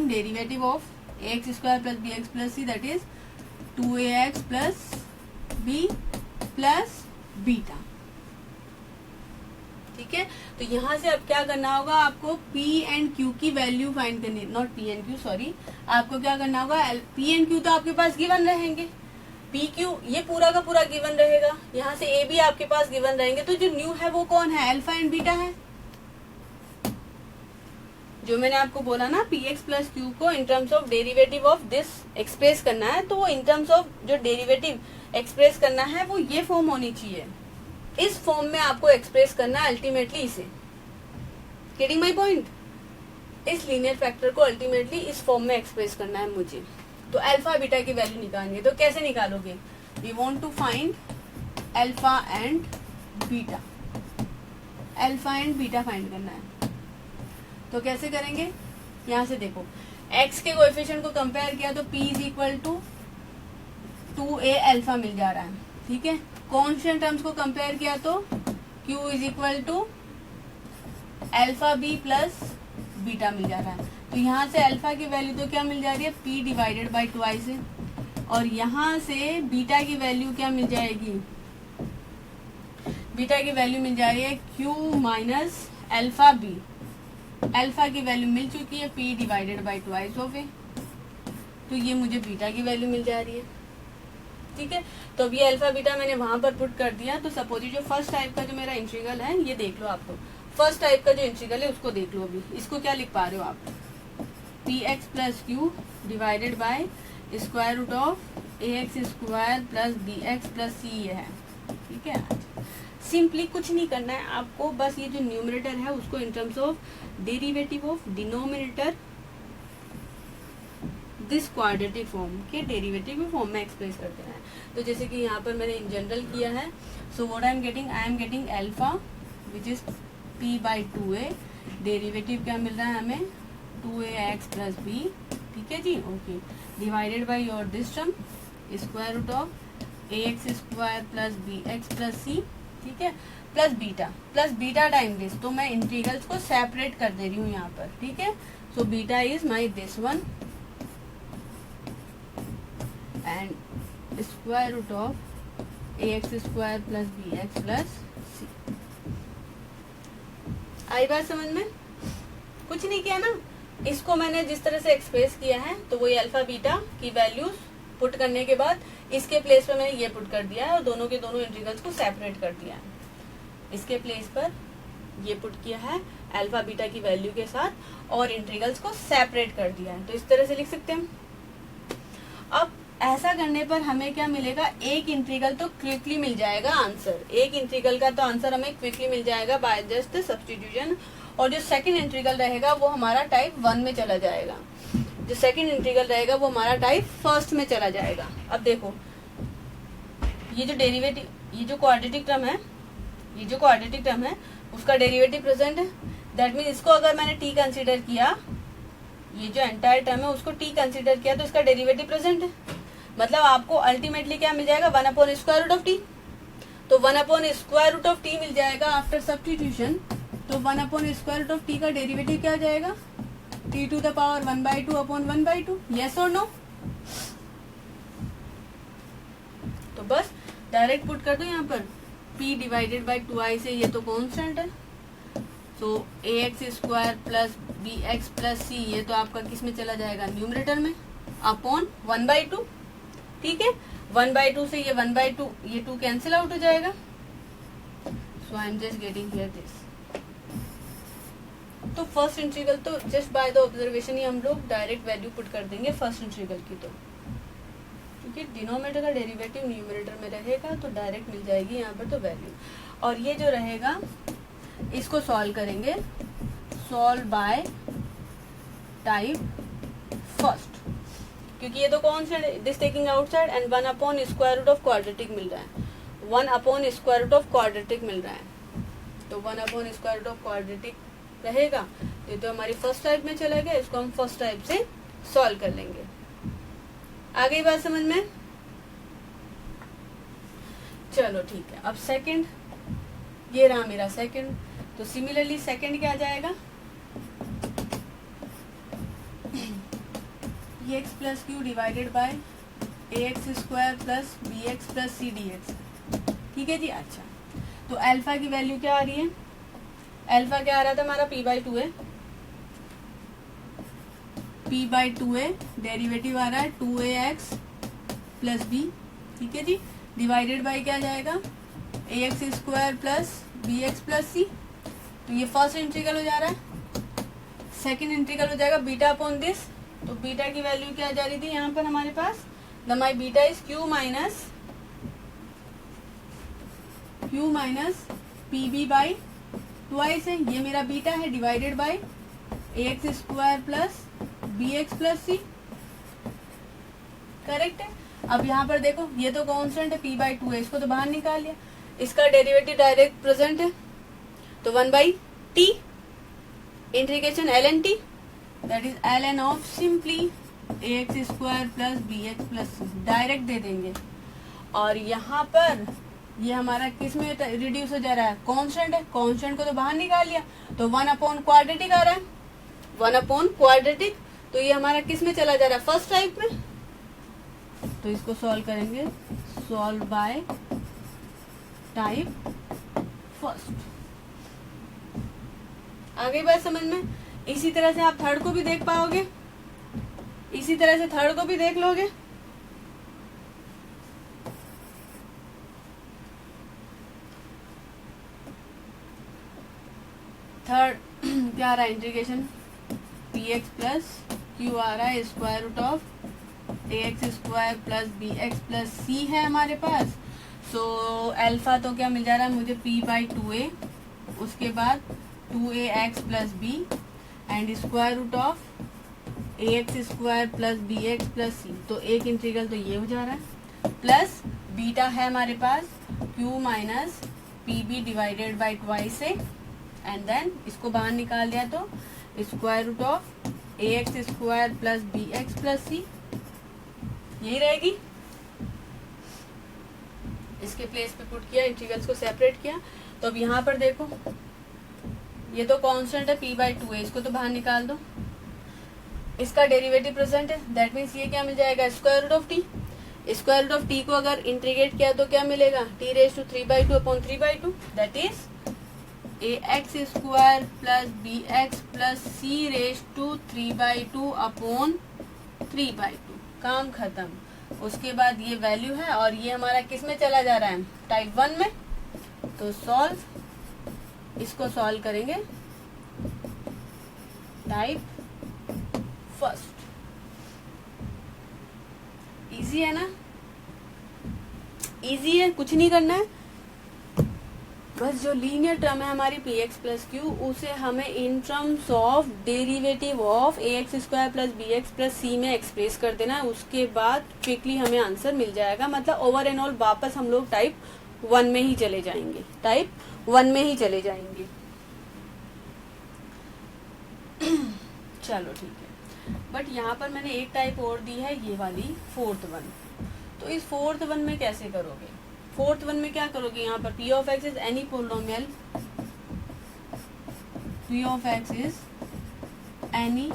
derivative of ax square plus bx plus c, that is 2ax plus b plus beta, ठीक है। तो यहाँ से अब क्या करना होगा, आपको p एंड q की वैल्यू फाइंड करनी, not p and q, sorry, आपको क्या करना होगा, p एंड q तो आपके पास गिवन रहेंगे, p q ये पूरा का पूरा गिवन रहेगा, यहाँ से a भी आपके पास गिवन रहेंगे। तो जो न्यू है वो कौन है, अल्फा एंड बीटा है। जो मैंने आपको बोला ना, px प्लस q को इन terms of derivative of this express करना है, तो वो इन टर्म्स ऑफ जो डेरिवेटिव एक्सप्रेस करना है वो ये फॉर्म होनी चाहिए, इस फॉर्म में आपको एक्सप्रेस करना है अल्टीमेटली इसे। Getting my point? इस लीनियर फैक्टर को अल्टीमेटली इस फॉर्म में एक्सप्रेस करना है मुझे। तो अल्फा बीटा की वैल्यू निकालनी है, तो कैसे निकालोगे, we want to find alpha and beta, alpha and beta find करना है। तो कैसे करेंगे, यहाँ से देखो, x के कोएफिशिएंट को कंपेयर किया तो p is equal to 2a alpha मिल जा रहा है, ठीक है। कांस्टेंट टर्म्स को कंपेयर किया तो q is equal to alpha b plus beta मिल जा रहा है। तो यहाँ से अल्फा की वैल्यू तो क्या मिल जा रही है, p डिवाइडेड बाई 2i से, और यहाँ से बीटा की वैल्यू क्या मिल जाएगी, बीटा की वैल्यू मिल जा रही है q minus alpha b, alpha की वैल्यू मिल चुकी है p divided by 2i of a, तो ये मुझे बीटा की वैल्यू मिल जा रही है, ठीक है। तो अब ये अल्फा बीटा मैंने वहां पर पुट कर दिया। तो सपोज जो फर्स्ट टाइप का जो मेरा इंटीग्रल है, ये देख लो, आपको फर्स्ट टाइप का जो इंटीग्रल है उसको देख लो। अभी इसको क्या लिख पा रहे हो आप, px plus q divided by square root of ax square plus bx plus c, ये है, ठीक है। सिंपली कुछ नहीं करना है आपको, बस ये जो न्यूमरेटर है उसको इन terms of derivative of denominator this quadratic form के डेरिवेटिव फॉर्म में एक्सप्रेस करते हैं। तो जैसे कि यहाँ पर मैंने इन जनरल किया है, so what I am getting alpha which is p by 2a, derivative क्या मिल रहा है हमें 2ax प्लस b, ठीक है जी, okay, divided by your this term square root of ax square plus bx plus c, ठीक है, प्लस बीटा टाइम दिस। तो मैं इंटीग्रल्स को सेपरेट कर दे रही हूँ यहाँ पर, ठीक है। So beta is my this one and square root of ax square plus bx plus c। आई बात समझ में? कुछ नहीं किया ना, इसको मैंने जिस तरह से एक्सप्रेस किया है, तो वही अल्फा बीटा की वैल्यूज पुट करने के बाद इसके प्लेस पर मैंने ये पुट कर दिया है, और दोनों के दोनों इंटीग्रल्स को सेपरेट कर दिया है। इसके प्लेस पर ये पुट किया है अल्फा बीटा की वैल्यू के साथ और इंटीग्रल्स को सेपरेट कर दिया है। तो इस तरह से लिख सकते हैं। अब ऐसा करने पर हमें क्या मिलेगा, एक इंटीग्रल तो क्विकली मिल जाएगा आंसर, एक इंटीग्रल का तो आंसर हमें क्विकली मिल जाएगा बाय जस्ट सब्स्टिट्यूशन। और जो सेकंड इंटीग्रल रहेगा वो हमारा टाइप 1 में चला जाएगा, जो सेकंड इंटीग्रल रहेगा वो हमारा टाइप फर्स्ट में चला जाएगा। अब देखो ये जो डेरिवेटिव, ये जो क्वाड्रेटिक टर्म है, ये जो क्वाड्रेटिक टर्म है उसका डेरिवेटिव प्रेजेंट है। दैट मीन इसको अगर मैंने टी कंसीडर किया, ये जो एंटायर टर्म है उसको टी कंसीडर किया तो इसका डेरिवेटिव प्रेजेंट है। मतलब आपको अल्टीमेटली क्या मिल जाएगा, 1/√t। तो 1/√t मिल जाएगा आफ्टर सब्स्टिट्यूशन। तो 1/√t का डेरिवेटिव क्या आ जाएगा, t⁻² 1/2/1/2। यस और नो? तो बस डायरेक्ट पुट कर दो यहाँ पर, p डिवाइडेड बाई 2i से, ये तो कॉन्स्टेंट है। तो ax² plus bx plus c, ये तो आपका किस में चला जाएगा, न्यूमरेटर में, अपॉन 1/2। ठीक है, 1/2 से ये 1/2, ये 2 कैंसिल आउट हो जाएगा। So I am just getting here this. तो फर्स्ट इंटीग्रल तो जस्ट बाय द ऑब्जर्वेशन ही हम लोग डायरेक्ट वैल्यू पुट कर देंगे फर्स्ट इंटीग्रल की, तो क्योंकि डिनोमिनेटर का डेरिवेटिव न्यूमरेटर में रहेगा तो डायरेक्ट मिल जाएगी यहाँ पर तो वैल्यू। और ये जो रहेगा इसको सॉल्व करेंगे, सॉल्व बाय टाइप फर्स्ट, क्योंकि ये तो कौन सा दिस टेकिंग आउटसाइड एंड 1/√ऑफ क्वाड्रेटिक मिल रहा है, 1/√ऑफ क्वाड्रेटिक मिल रहा है। तो 1/√ऑफ क्वाड्रेटिक रहेगा, ये तो हमारी फर्स्ट टाइप में चला गया, इसको हम फर्स्ट टाइप से सॉल्व कर लेंगे। आगे बात समझ में? चलो ठीक है। अब सेकंड, ये रहा मेरा सेकंड। तो सिमिलरली सेकंड क्या आ जाएगा, x plus q divided bye ax² plus bx plus c dx। ठीक है जी। अच्छा, तो अल्फा की वैल्यू क्या आ रही है, अल्फा क्या आ रहा था हमारा, p/2 है, p/2 है, डेरिवेटिव आ रहा है 2ax प्लस b। ठीक है जी, डिवाइडेड बाय क्या जाएगा, ax² plus bx plus c। तो ये फर्स्ट इंटीग्रल हो जा रहा है। सेकंड इंटीग्रल हो जाएगा बीटा अपॉन दिस। तो बीटा की वैल्यू क्या जा रही थी यहाँ पर हमारे पास, the my beta is q minus pb by 2i से, ये मेरा बीटा है, divided by ax² plus bx plus c। Correct है। अब यहाँ पर देखो ये तो कांस्टेंट है, p/2 है, इसको तो बाहर निकाल लिया, इसका डेरिवेटिव डायरेक्ट प्रेजेंट है, तो 1/t integration ln t, that is ln of simply ax² plus bx plus c, direct दे देंगे। और यहाँ पर ये हमारा किस में रिड्यूस हो जा रहा है, कांस्टेंट है, कांस्टेंट को तो बाहर निकाल लिया, तो 1/क्वाड्रेटिक आ रहा है, 1/क्वाड्रेटिक। तो ये हमारा किस में चला जा रहा है, फर्स्ट टाइप में। तो इसको सॉल्व करेंगे, सॉल्व बाय टाइप फर्स्ट। आगे बात समझ में? इसी तरह से आप थर्ड को भी देख पाओगे, इसी तरह से थर्ड को भी देख लोगे। थर्ड क्या आ रहा है, इंटीग्रेशन px प्लस q आ रहा है, square root of ax² plus bx plus c है हमारे पास। सो अल्फा तो क्या मिल जा रहा है मुझे, p/2a, उसके बाद 2ax plus b and square root of ax² plus bx plus c। तो एक इंटीग्रल तो ये हो जा रहा है, प्लस बीटा है हमारे पास q minus pb divided by 2i से, एंड देन इसको बाहर निकाल दिया तो square root of ax² plus bx plus c, यही रहेगी। इसके प्लेस पे पुट किया, इंटीग्रल्स को सेपरेट किया। तो अब यहाँ पर देखो ये तो कांस्टेंट है, p/2 है, इसको तो बाहर निकाल दो, इसका डेरिवेटिव प्रेजेंट है, दैट मीन्स ये क्या मिल जाएगा, square root of t। Square root of t को अगर इंटीग्रेट किया तो क्या मिलेगा, t⁻³ upon 3/2, that is ax² plus bx plus c⁻³ upon 3/2। काम खत्म। उसके बाद ये वैल्यू है और ये हमारा किस में चला जा रहा है, टाइप 1 में। तो सॉल्व, इसको सॉल्व करेंगे, टाइप फर्स्ट। इजी है ना, इजी है, कुछ नहीं करना है, बस जो लीनियर टर्म है हमारी पी एक्स प्लस क्यू उसे हमें in terms of derivative of a x square plus b x plus c में एक्सप्रेस कर देना है। उसके बाद क्विकली हमें आंसर मिल जाएगा। मतलब ओवर एंड ऑल वापस हम लोग टाइप 1 में ही चले जाएंगे, टाइप 1 में ही चले जाएंगे। चलो ठीक है, बट यहाँ पर मैंने एक टाइप और दी है, ये वाली फोर्थ वन। तो इस फोर्थ वन में कैसे करोगे? फोर्थ वन में क्या करोगे? यहाँ पर P of x is any polynomial, P of x is any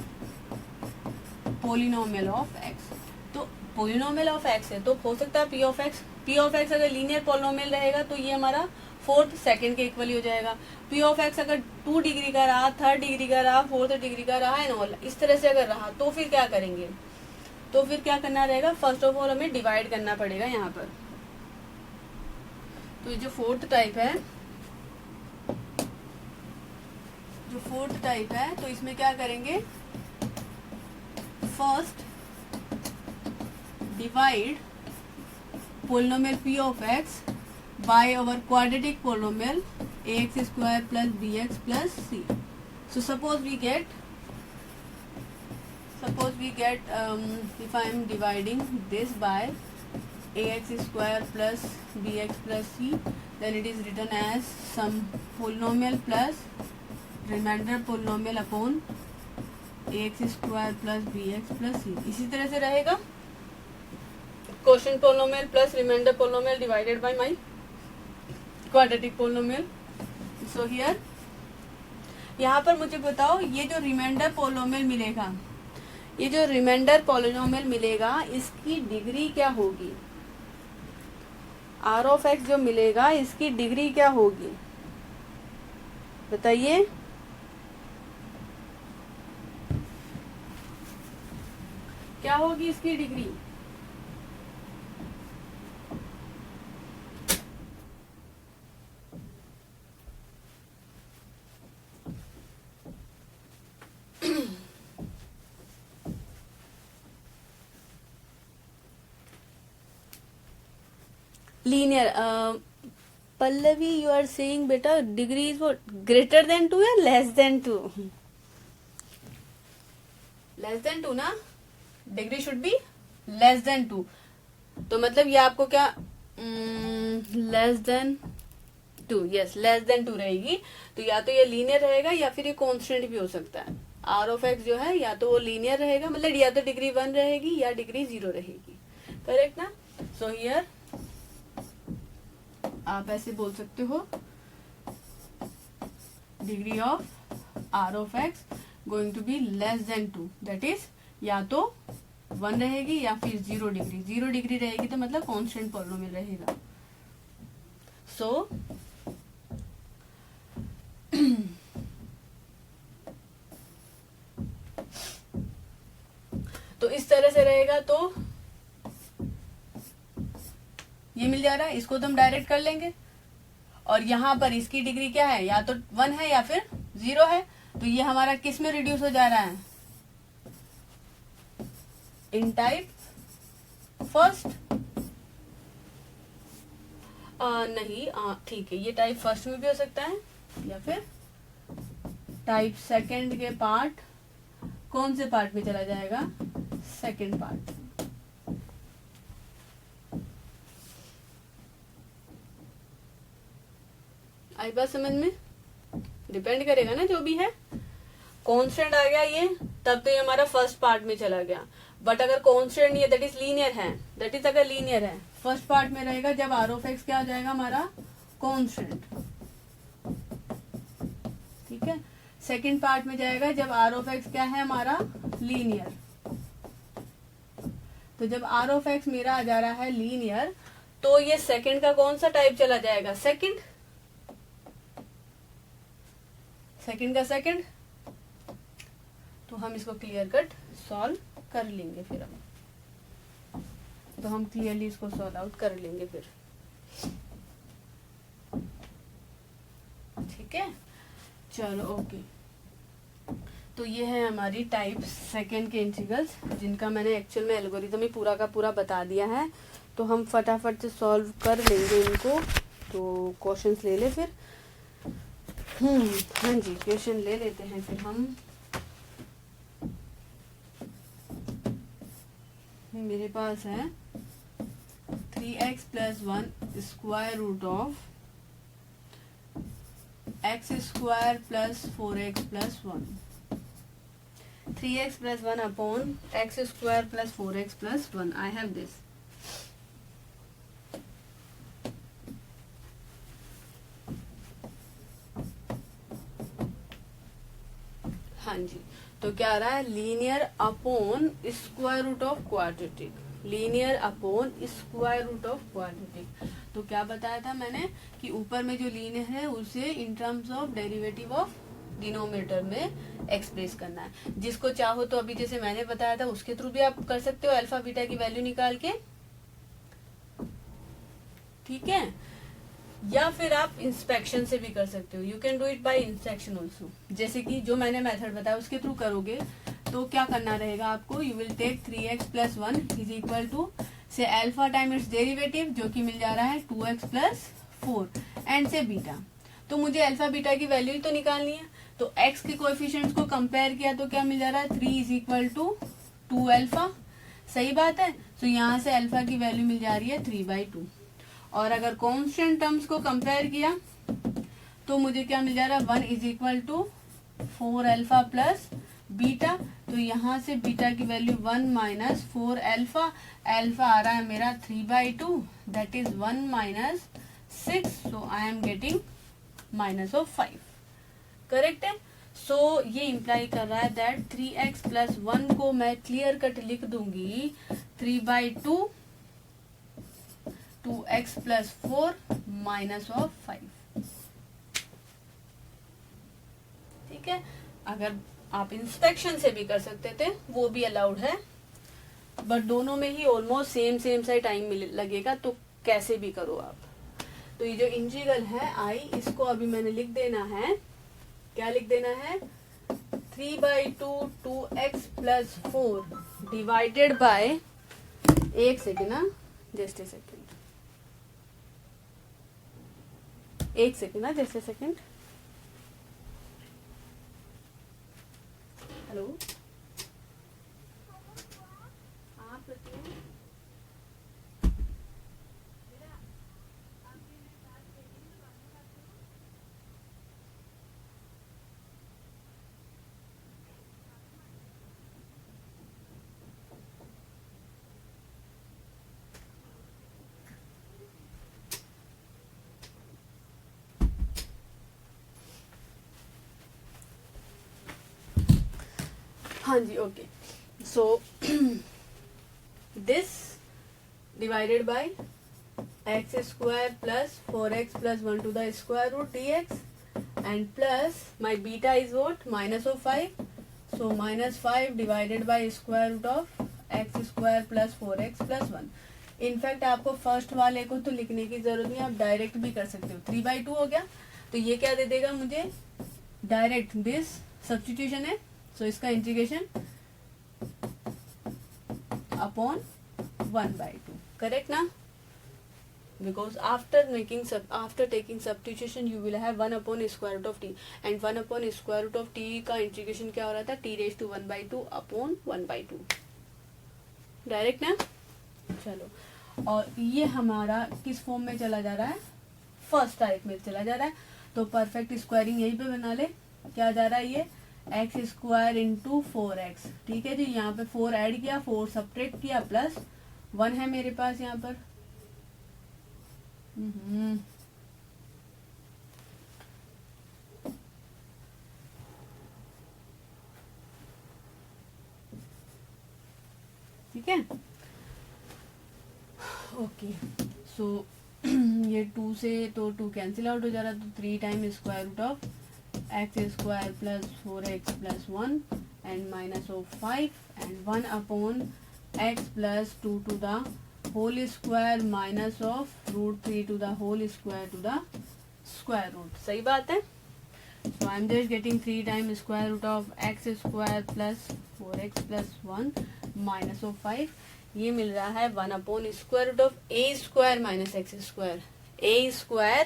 polynomial of x. तो पोलिनोमियल ऑफ एक्स है तो हो सकता है पी ऑफ एक्स अगर लीनियर पोलिनोमियल रहेगा तो ये हमारा फोर्थ सेकंड के इक्वल हो जाएगा। पी ऑफ एक्स अगर 2 डिग्री का रहा, 3rd डिग्री का रहा, 4th डिग्री का रहा एंड ऑल, इस तरह से अगर रहा तो फिर क्या करेंगे? तो फिर क्या करना रहेगा? फर्स्ट ऑफ ऑल हमें डिवाइड करना पड़ेगा यहाँ पर। तो ये जो फोर्थ टाइप है, तो इसमें क्या करेंगे? First divide polynomial P of x by our quadratic polynomial ax square plus bx plus c. So suppose we get if I am dividing this by ax square plus bx plus c, then it is written as some polynomial plus remainder polynomial upon ax square plus bx plus c. इसी तरह से रहेगा quotient polynomial plus remainder polynomial divided by my quadratic polynomial. So here यहाँ पर मुझे बताओ, ये जो रिमाइंडर पोलिनोमियल मिलेगा इसकी डिग्री क्या होगी? आर ऑफ एक्स जो मिलेगा इसकी डिग्री क्या होगी बताइए? क्या होगी इसकी degree? Linear Pallavi, you are saying बेटा degree is what? Greater than 2 या लेस देन 2? लेस देन 2 ना, degree should be less than 2। तो मतलब ये आपको क्या less than 2, yes less than 2 रहेगी। तो या तो ये लीनियर रहेगा या फिर ये कांस्टेंट भी हो सकता है। आर ऑफ एक्स जो है या तो वो लीनियर रहेगा, मतलब या तो डिग्री 1 रहेगी या डिग्री 0 रहेगी, करेक्ट ना? सो हियर आप ऐसे बोल सकते हो degree of r of x going to be less than 2, that is या तो 1 रहेगी या फिर 0 डिग्री। 0 डिग्री रहेगी तो मतलब कांस्टेंट पॉलिनोमियल रहेगा। सो तो इस तरह से रहेगा। तो ये मिल जा रहा है, इसको तो हम डायरेक्ट कर लेंगे। और यहाँ पर इसकी डिग्री क्या है? या तो 1 है या फिर 0 है। तो ये हमारा किस में रिड्यूस हो जा रहा है? इन टाइप फर्स्ट नहीं, ठीक है, ये टाइप फर्स्ट में भी हो सकता है या फिर टाइप सेकंड के पार्ट। कौन से पार्ट में चला जाएगा? Second part. आई बात समझ में? डिपेंड करेगा ना जो भी है। कांस्टेंट आ गया ये, तब तो ये हमारा फर्स्ट पार्ट में चला गया। बट अगर कांस्टेंट नहीं है, दैट इज लीनियर है, दैट इज अगर लीनियर है, फर्स्ट पार्ट में रहेगा जब आर ऑफ एक्स क्या हो जाएगा हमारा? कांस्टेंट। ठीक है। सेकंड पार्ट में जाएगा जब आर ऑफ एक्स क्या है हमारा? लीनियर। तो जब आर ऑफ एक्स मेरा आ जा रहा है लीनियर, तो ये सेकंड का कौन सा टाइप चला जाएगा? सेकंड का सेकंड। तो हम इसको क्लियर कट सॉल्व कर लेंगे फिर तो हम क्लियरली इसको सॉल्व आउट कर लेंगे फिर। ठीक है, चलो ओके। तो ये है हमारी टाइप सेकेंड के इंटीग्रल्स, जिनका मैंने एक्चुअल में एल्गोरिथम ही पूरा का पूरा बता दिया है। तो हम फटाफट से सॉल्व कर लेंगे इनको। तो क्वेश्चंस ले ले फिर। हाँ जी, क्वेश्चन ले लेते हैं फिर हम। मेरे पास है 3x + 1 square root of x square + 4x + 1, 3x + 1 upon x square + 4x + 1. I have this. हाँ जी, तो क्या आ रहा है, linear upon square root of quadratic, linear upon square root of quadratic. तो क्या बताया था मैंने कि ऊपर में जो लीनियर है उसे इन terms of derivative of denominator में एक्सप्रेस करना है। जिसको चाहो तो अभी जैसे मैंने बताया था उसके थ्रू भी आप कर सकते हो, अल्फा बीटा की वैल्यू निकाल के, ठीक है, या फिर आप इंस्पेक्शन से भी कर सकते हो। You can do it by inspection also. जैसे कि जो मैंने मेथड बताया उसके थ्रू करोगे तो क्या करना रहेगा आपको, यू विल टेक 3x + 1 = से अल्फा टाइम इट्स डेरिवेटिव जो कि मिल जा रहा है 2x + 4 एंड से बीटा। तो मुझे अल्फा बीटा की वैल्यू ही तो निकालनी है। तो x के कोएफिशिएंट्स को कंपेयर किया तो क्या मिल जा रहा है, 3 = 2 अल्फा, सही बात है। तो यहाँ से अल्फा की वैल्यू मिल जा रही है 3/2। और अगर कांस्टेंट टर्म्स को कंपेयर किया तो मुझे क्या मिल जा रहा है, 1 = 4 अल्फा प्लस बीटा। तो यहाँ से बीटा की वैल्यू 1 - 4 अल्फा, अल्फा आ रहा है मेरा 3/2, that is 1 - 6, so I am getting -5, correct है। सो ये इंप्लाई कर रहा है दैट 3x + 1 को मैं क्लियर कट लिख दूंगी 3/2 2x + 4 -5, ठीक है। अगर आप इंस्पेक्शन से भी कर सकते थे वो भी अलाउड है, बट दोनों में ही ऑलमोस्ट सेम सा टाइम लगेगा, तो कैसे भी करो आप। तो ये जो इंटीग्रल है आई, इसको अभी मैंने लिख देना है, क्या लिख देना है, 3/2 2x + 4 डिवाइडेड बाय, एक सेकेंड ना, जस्ट ए सेकेंड, एक सेकेंड ना, जस्ट ए सेकेंड, हेलो, आप बताइए। हाँ जी, okay. So this divided by x square + 4x + 1 to the square root dx and plus my beta is what, -5, so -5 divided by square root of x square + 4x + 1। In fact आपको फर्स्ट वाले को तो लिखने की जरूरत नहीं, आप डायरेक्ट भी कर सकते हो। 3/2 हो गया, तो ये क्या दे देगा मुझे, डायरेक्ट दिस सब्स्टिट्यूशन है, सो इसका इंटीग्रेशन अपॉन 1/2, करेक्ट ना, because after taking substitution you will have 1 upon square root of t, and 1 upon square root of t का इंटीग्रेशन क्या हो रहा था, t⁻1/2 अपॉन 1/2, डायरेक्ट ना। चलो, और ये हमारा किस फॉर्म में चला जा रहा है, फर्स्ट टाइप में चला जा रहा है। तो परफेक्ट स्क्वायरिंग यहीं पे बना ले, क्या जा रहा है ये, x स्क्वायर × 4x, ठीक है जी। यहाँ पे 4 ऐड किया, 4 सब्ट्रैक्ट किया, प्लस 1 है मेरे पास यहाँ पर, ठीक है, ओके। सो ये 2 से तो 2 कैंसिल आउट हो जा रहा है, तो 3 time square root of x square + 4x + 1 and -5 and 1 upon x + 2 to the whole square -√3 to the whole square to the square root, सही बात है। So I am just getting 3 times square root of x square plus 4x plus 1 minus of 5. ये मिल रहा है 1 upon square root of a square minus x square. a square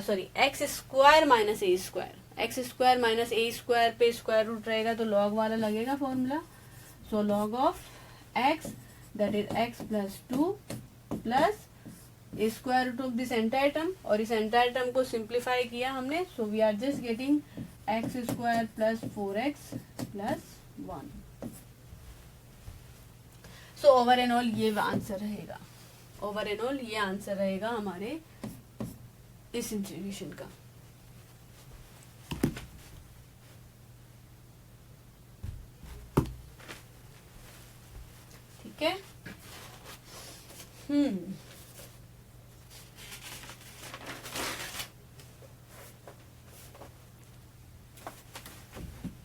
sorry x square minus a square. X square minus a square पे स्क्वायर रूट रहेगा तो लॉग वाला लगेगा फॉर्मूला. So log of x that is x plus 2 plus square root of this entire term. और इस एंटायर टर्म को सिंप्लीफाई किया हमने. So we are just getting x square plus 4x plus 1. So over and all ये आंसर रहेगा. ओवर एंड ऑल ये आंसर रहेगा हमारे इस इंटीग्रेशन का. ठीक है.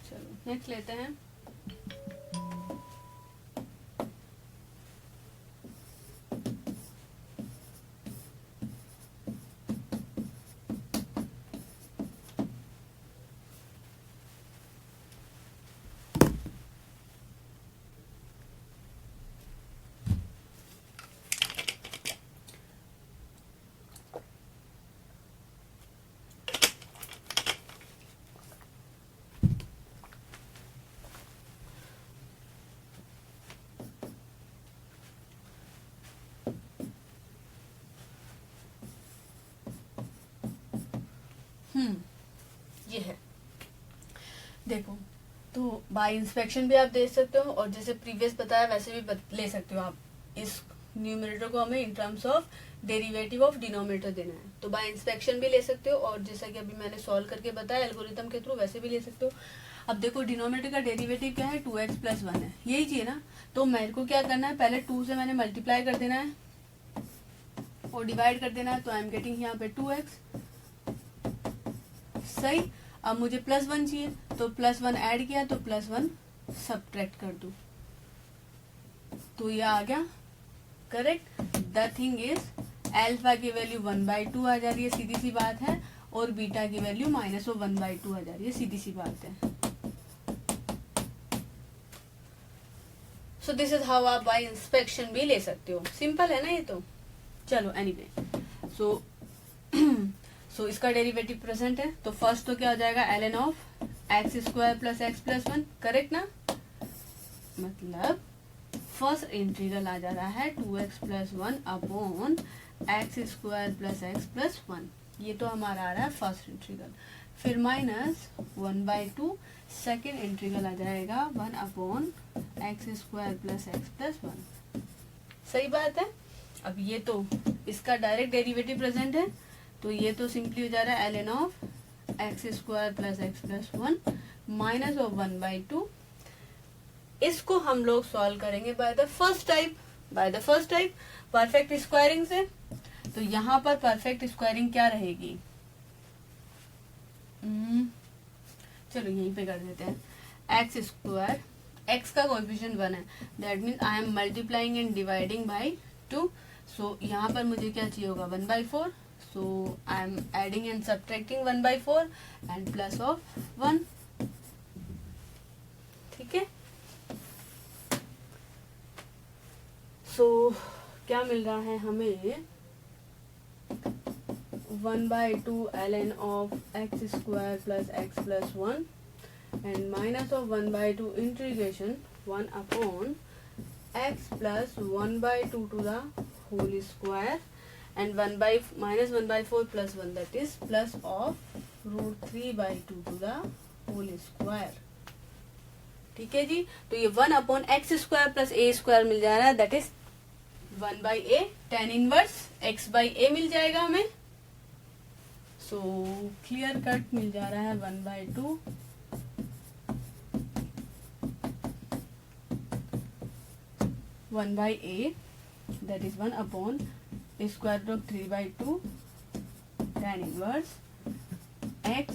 चलो नेक्स्ट लेते हैं. ये है. देखो तो बाय इंस्पेक्शन भी आप दे सकते हो और जैसे प्रीवियस बताया वैसे भी ले सकते हो आप. इस न्यूमरेटर को हमें in terms of derivative of denominator देना है तो बाय इंस्पेक्शन भी ले सकते हो और जैसा कि अभी मैंने सॉल्व करके बताया एल्गोरिथम के थ्रू वैसे भी ले सकते हो. अब देखो डिनोमिनेटर का डेरिवेटिव क्या है 2x प्लस 1 है. यही चाहिए ना. तो मेरे को क्या करना है पहले 2 से मैंने मल्टीप्लाई कर देना है और डिवाइड कर देना है. तो आई एम गेटिंग यहाँ पे 2x. सही. अब मुझे प्लस 1 चाहिए तो प्लस 1 ऐड किया तो प्लस 1 सब्ट्रैक्ट कर दूं तो ये आ गया correct. The thing is alpha की वैल्यू 1/2 आ जा रही है सीधी सी बात है और बीटा की वैल्यू -1/2 आ जा रही है सीधी सी बात है. सो दिस इज हाउ आप बाय इंस्पेक्शन भी ले सकते हो. सिंपल है ना ये तो. चलो एनीवे. सो इसका डेरिवेटिव प्रेजेंट है तो फर्स्ट तो क्या हो जाएगा ln of x square plus x plus 1. Correct ना. मतलब फर्स्ट इंटीग्रल आ जा रहा है 2x plus 1 upon x square plus x plus 1. ये तो हमारा आ रहा है फर्स्ट इंटीग्रल. फिर माइनस 1/2 सेकेंड इंटीग्रल आ जाएगा 1 upon x square plus x plus 1. सही बात है. अब ये तो इसका डायरेक्ट डेरिवेटिव प्रेजेंट है तो ये तो सिंपली हो जा रहा है ln of x square plus x plus 1 minus of 1/2. इसको हम लोग सॉल्व करेंगे by the first type perfect squaring से. तो यहाँ पर परफेक्ट स्क्वायरिंग क्या रहेगी. चलो यहीं पे कर देते हैं. एक्स स्क्वायर एक्स का कोएफिशिएंट 1 है that means I am multiplying and dividing by 2. सो यहाँ पर मुझे क्या चाहिए होगा 1/4. So I am adding and subtracting 1/4 and plus of 1. ठीक है. So क्या मिल रहा है हमें 1/2 ln of x square plus x plus 1 and minus of 1/2 integration 1 upon x plus 1/2 to the whole square and minus 1/4 plus 1 that is plus of √3/2 to the whole square. ठीक है जी. तो ये 1 upon x square plus a square मिल जा रहा है that is 1/a tan inverse x/a मिल जाएगा हमें. सो क्लियर कट मिल जा रहा है 1/2 1/a that is 1 upon square root of 3/2 tan inverse x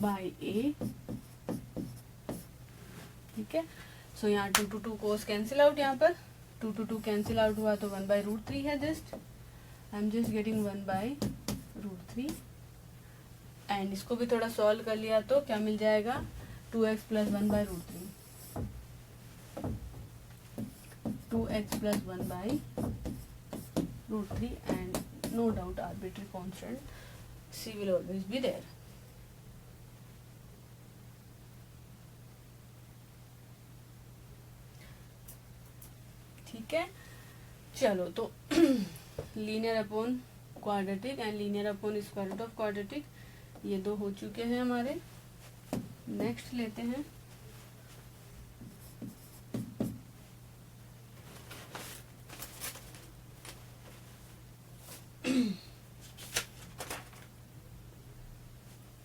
by a. ठीक है. सो यहाँ 2 to 2 cos कैंसिल आउट. यहाँ पर 2 to 2 कैंसिल आउट हुआ तो 1/√3 है. Just I am just getting 1/√3. And इसको भी थोड़ा सॉल्व कर लिया तो क्या मिल जाएगा 2x plus 1/√3 2x plus 1/√3 and no doubt arbitrary constant c will always be there. ठीक है, चलो तो linear upon quadratic and linear upon square root of quadratic ये दो हो चुके हैं हमारे. नेक्स्ट लेते हैं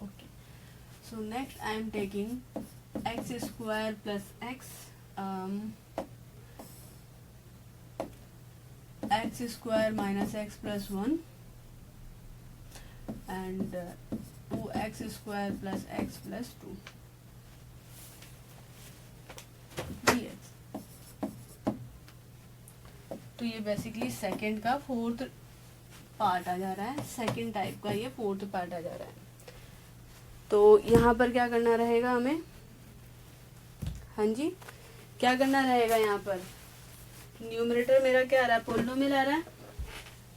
okay, so next I am taking x square plus x x square minus x plus 1 and 2x square plus x plus 2 dx. तो ये बेसिकली सेकंड का फोर्थ पार्ट आ जा रहा है, सेकंड टाइप का ये फोर्थ पार्ट आ जा रहा है. तो यहाँ पर क्या करना रहेगा हमें, हाँ जी क्या करना रहेगा, यहाँ पर न्यूमरेटर मेरा क्या आ रहा है, पोलिनोमियल आ रहा है.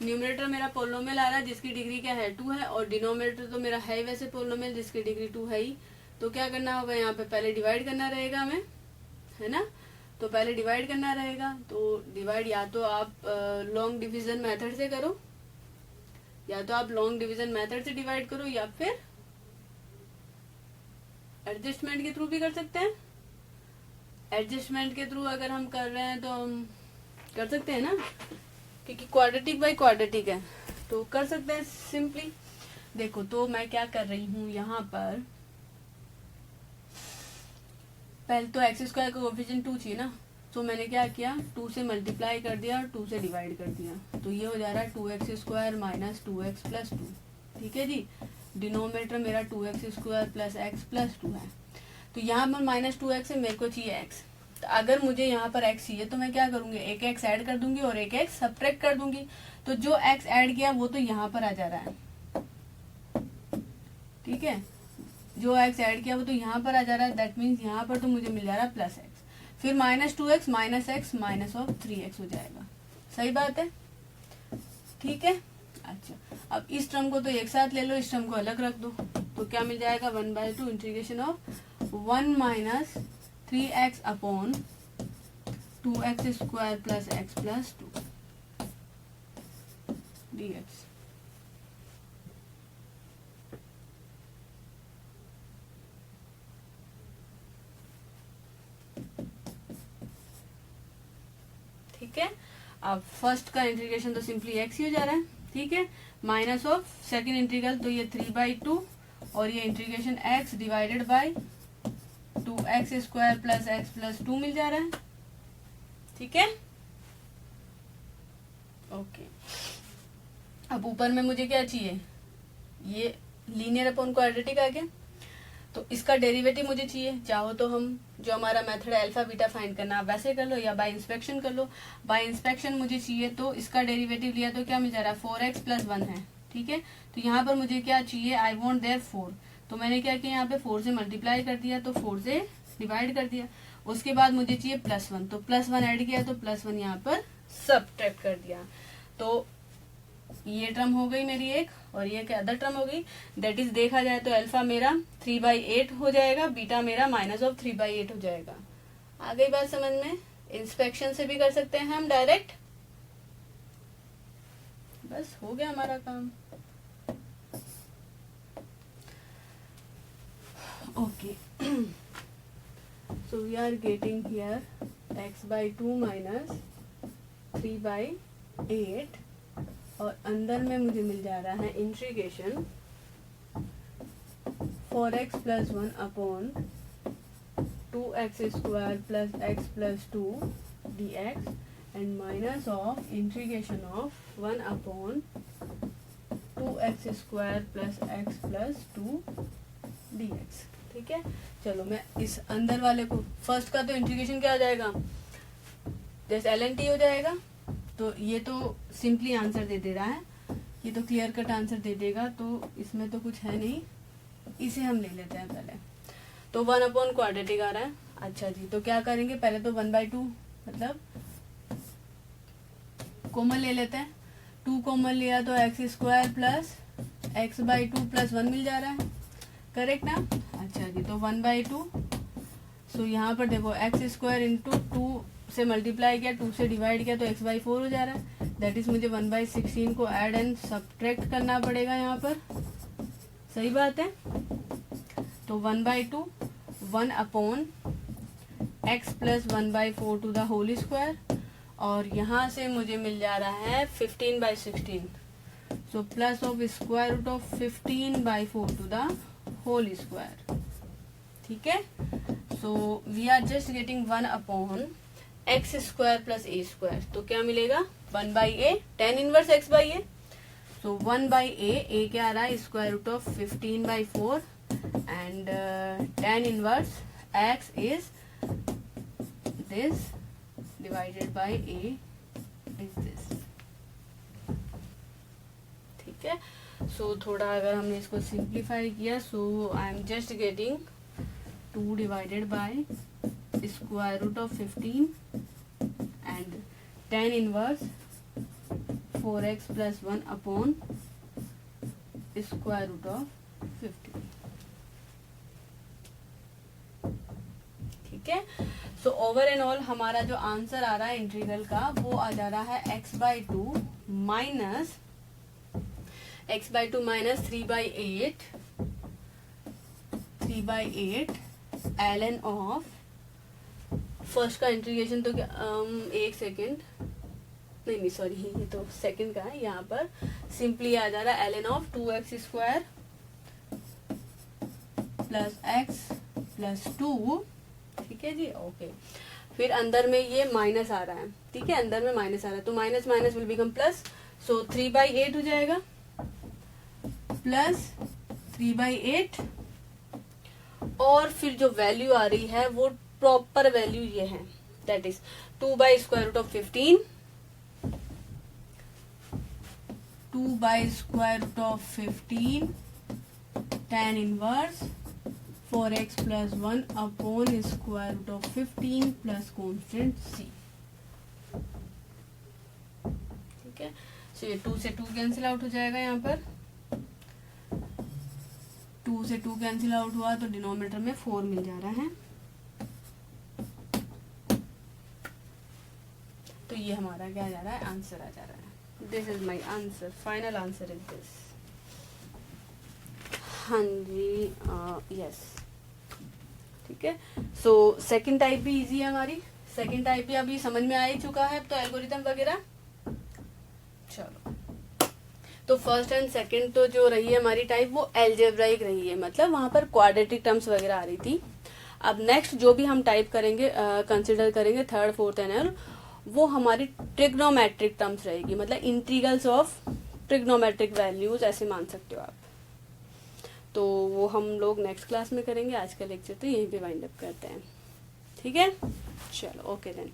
न्यूमरेटर मेरा पोलिनोमियल आ रहा है जिसकी डिग्री क्या है 2 है, और डिनोमिनेटर तो मेरा है वैसे पोलिनोमियल जिसकी डिग्री 2 है ही. तो क्या करना होगा, यहाँ पे पहले डिवाइड करना रहेगा हमें, है ना. तो पहले डिवाइड करना रहेगा. तो डिवाइड या तो आप लॉन्ग डिवीजन मेथड से करो, या तो आप लॉन्ग डिवीजन मेथड से डिवाइड करो, या फिर एडजस्टमेंट के थ्रू भी कर सकते हैं. एडजस्टमेंट के थ्रू अगर हम कर रहे हैं तो हम कर सकते हैं ना, क्योंकि क्वाड्रेटिक बाई क्वाड्रेटिक है तो कर सकते हैं सिंपली. देखो तो मैं क्या कर रही हूँ यहाँ पर, पहले तो एक्स स्क्वायर का कोएफिशिएंट 2 चाहिए ना, तो मैंने क्या किया 2 से मल्टीप्लाई कर दिया और 2 से डिवाइड कर दिया. तो ये हो जा रहा है 2x square minus 2x plus 2. ठीक है जी. डिनोमिनेटर मेरा 2x square plus x plus 2 है. तो यहाँ पर माइनस 2x है, मेरे को चाहिए x. तो अगर मुझे यहाँ पर x चाहिए तो मैं क्या करूंगी, एक x ऐड कर दूंगी और एक x सब्ट्रैक्ट कर दूंगी. तो जो x ऐड किया वो तो यहाँ पर आ जा रहा है. ठीक है, जो x ऐड किया वो तो यहाँ पर आ जा रहा है. दैट मीन्स यहाँ पर तो मुझे मिल जा रहा है प्लस x. फिर minus 2x minus x minus of 3x हो जाएगा. सही बात है, ठीक है. अच्छा, अब इस टर्म को तो एक साथ ले लो, इस टर्म को अलग रख दो. तो क्या मिल जाएगा 1/2 integration of 1 minus 3x upon 2x square plus x plus 2 dx. ठीक है. अब फर्स्ट का इंटीग्रेशन तो सिंपली x ही हो जा रहा है. ठीक है, माइनस ऑफ सेकेंड इंटीग्रल तो ये 3/2 और ये integration x divided by 2x square plus x plus 2 मिल जा रहा है. ठीक है, ओके. अब ऊपर में मुझे क्या चाहिए, ये लीनियर अपॉन क्वाड्रेटिक आ गया. तो इसका डेरिवेटिव मुझे चाहिए. चाहो तो हम जो हमारा मेथड है अल्फा बीटा फाइंड करना, आप वैसे कर लो या बाय इंस्पेक्शन कर लो. बाय इंस्पेक्शन मुझे चाहिए तो इसका डेरिवेटिव लिया तो क्या मिल जा रहा है 4x प्लस 1 है. ठीक है, तो यहाँ पर मुझे क्या चाहिए, आई वॉन्ट देयर 4. तो मैंने क्या किया, यहाँ पे 4 से मल्टीप्लाई कर दिया तो 4 से डिवाइड कर दिया. उसके बाद मुझे चाहिए +1, तो +1 ऐड किया तो +1 यहाँ पर सब्ट्रैक्ट कर दिया. तो ये टर्म हो गई मेरी एक, और ये क्या अदर टर्म हो गई. दैट इज देखा जाए तो अल्फा मेरा 3/8 हो जाएगा, बीटा मेरा माइनस ऑफ 3/8 हो जाएगा. आ गई बात समझ में. इंस्पेक्शन से भी कर सकते हैं हम डायरेक्ट. बस हो गया हमारा काम. Okay, so we are getting here x/2 minus 3/8 और अंदर में मुझे मिल जा रहा है integration 4x plus 1 upon 2x square plus x plus 2 dx and minus of integration of 1 upon 2x square plus x plus 2 dx. ठीक है, चलो मैं इस अंदर वाले को, फर्स्ट का तो इंटीग्रेशन क्या आ जाएगा, जैसे ln t हो जाएगा. तो ये तो सिंपली आंसर दे दे रहा है, ये तो क्लियर कट आंसर दे देगा, तो इसमें तो कुछ है नहीं. इसे हम ले लेते हैं पहले। तो 1 अपॉन क्वाड्रेटिक आ रहा है। अच्छा जी, तो क्या करेंगे, पहले तो 1/2 मतलब कॉमन ले लेते हैं। 2 कॉमन लिया तो x² प्लस x/2 प्लस 1 मिल जा रहा है, करेक्ट ना। अच्छा जी, तो 1/2, सो यहाँ पर देखो x² इंटू 2 से मल्टीप्लाई किया, 2 से डिवाइड किया तो x/4 हो जा रहा है। दैट इज मुझे 1/16 को ऐड एंड सब्ट्रैक्ट करना पड़ेगा यहाँ पर, सही बात है। तो 1/2 1 upon x plus 1/4 to the whole square, और यहाँ से मुझे मिल जा रहा है 15/16, so plus of square root of 15/4 to the whole square, ठीक है। So we are just getting 1 upon x² plus a², तो क्या मिलेगा 1/a, tan inverse x/a, so 1/a, a क्या आ रहा है square root of 15/4 and tan inverse x is this divided by a is this, ठीक है। सो थोड़ा अगर हमने इसको सिंप्लीफाई किया, so I am just getting 2 divided by square root of 15 and tan inverse 4x plus 1 upon square root of 15, ठीक है। सो ओवर एंड ऑल हमारा जो आंसर आ रहा है इंटीग्रल का, वो आ जा रहा है x/2 minus 3/8 ln of, first का इंटीग्रेशन तो क्या, एक सेकेंड, नहीं सॉरी, ये तो सेकंड का है, यहाँ पर सिंपली आ जा रहा है ln of 2x² plus x plus 2, ठीक है जी, ओके। फिर अंदर में ये माइनस आ रहा है, ठीक है, अंदर में माइनस आ रहा है, तो minus minus will become plus, so 3/8 हो जाएगा प्लस 3/8, और फिर जो वैल्यू आ रही है वो प्रॉपर वैल्यू ये है, that is 2/√15 2/√15 tan inverse 4x plus 1 upon square root of 15 plus constant c, ठीक है। सो ये 2 से 2 कैंसिल आउट हो जाएगा, यहाँ पर 2 से 2 कैंसिल आउट हुआ तो डिनोमिनेटर में 4 मिल जा रहा है, तो ये हमारा क्या जा रहा है, आंसर आ जा रहा है। This is my answer, final answer is this. हाँ जी, यस, ठीक है। सो सेकंड टाइप भी इजी है हमारी, सेकंड टाइप भी अभी समझ में आ ही चुका है, तो एल्गोरिथम वगैरह। चलो, तो फर्स्ट एंड सेकंड तो जो रही है हमारी टाइप, वो एल्जेब्राइक रही है, मतलब वहां पर क्वाड्रेटिक टर्म्स वगैरह आ रही थी। अब नेक्स्ट जो भी हम टाइप करेंगे, कंसिडर करेंगे थर्ड फोर्थ एंड वो हमारी ट्रिग्नोमेट्रिक टर्म्स रहेगी, मतलब इंटीग्रल्स ऑफ ट्रिग्नोमेट्रिक वैल्यूज ऐसे मान सकते हो आप। तो वो हम लोग नेक्स्ट क्लास में करेंगे। आज का लेक्चर तो यहीं पे वाइंड अप करते हैं, ठीक है। चलो, ओके देन।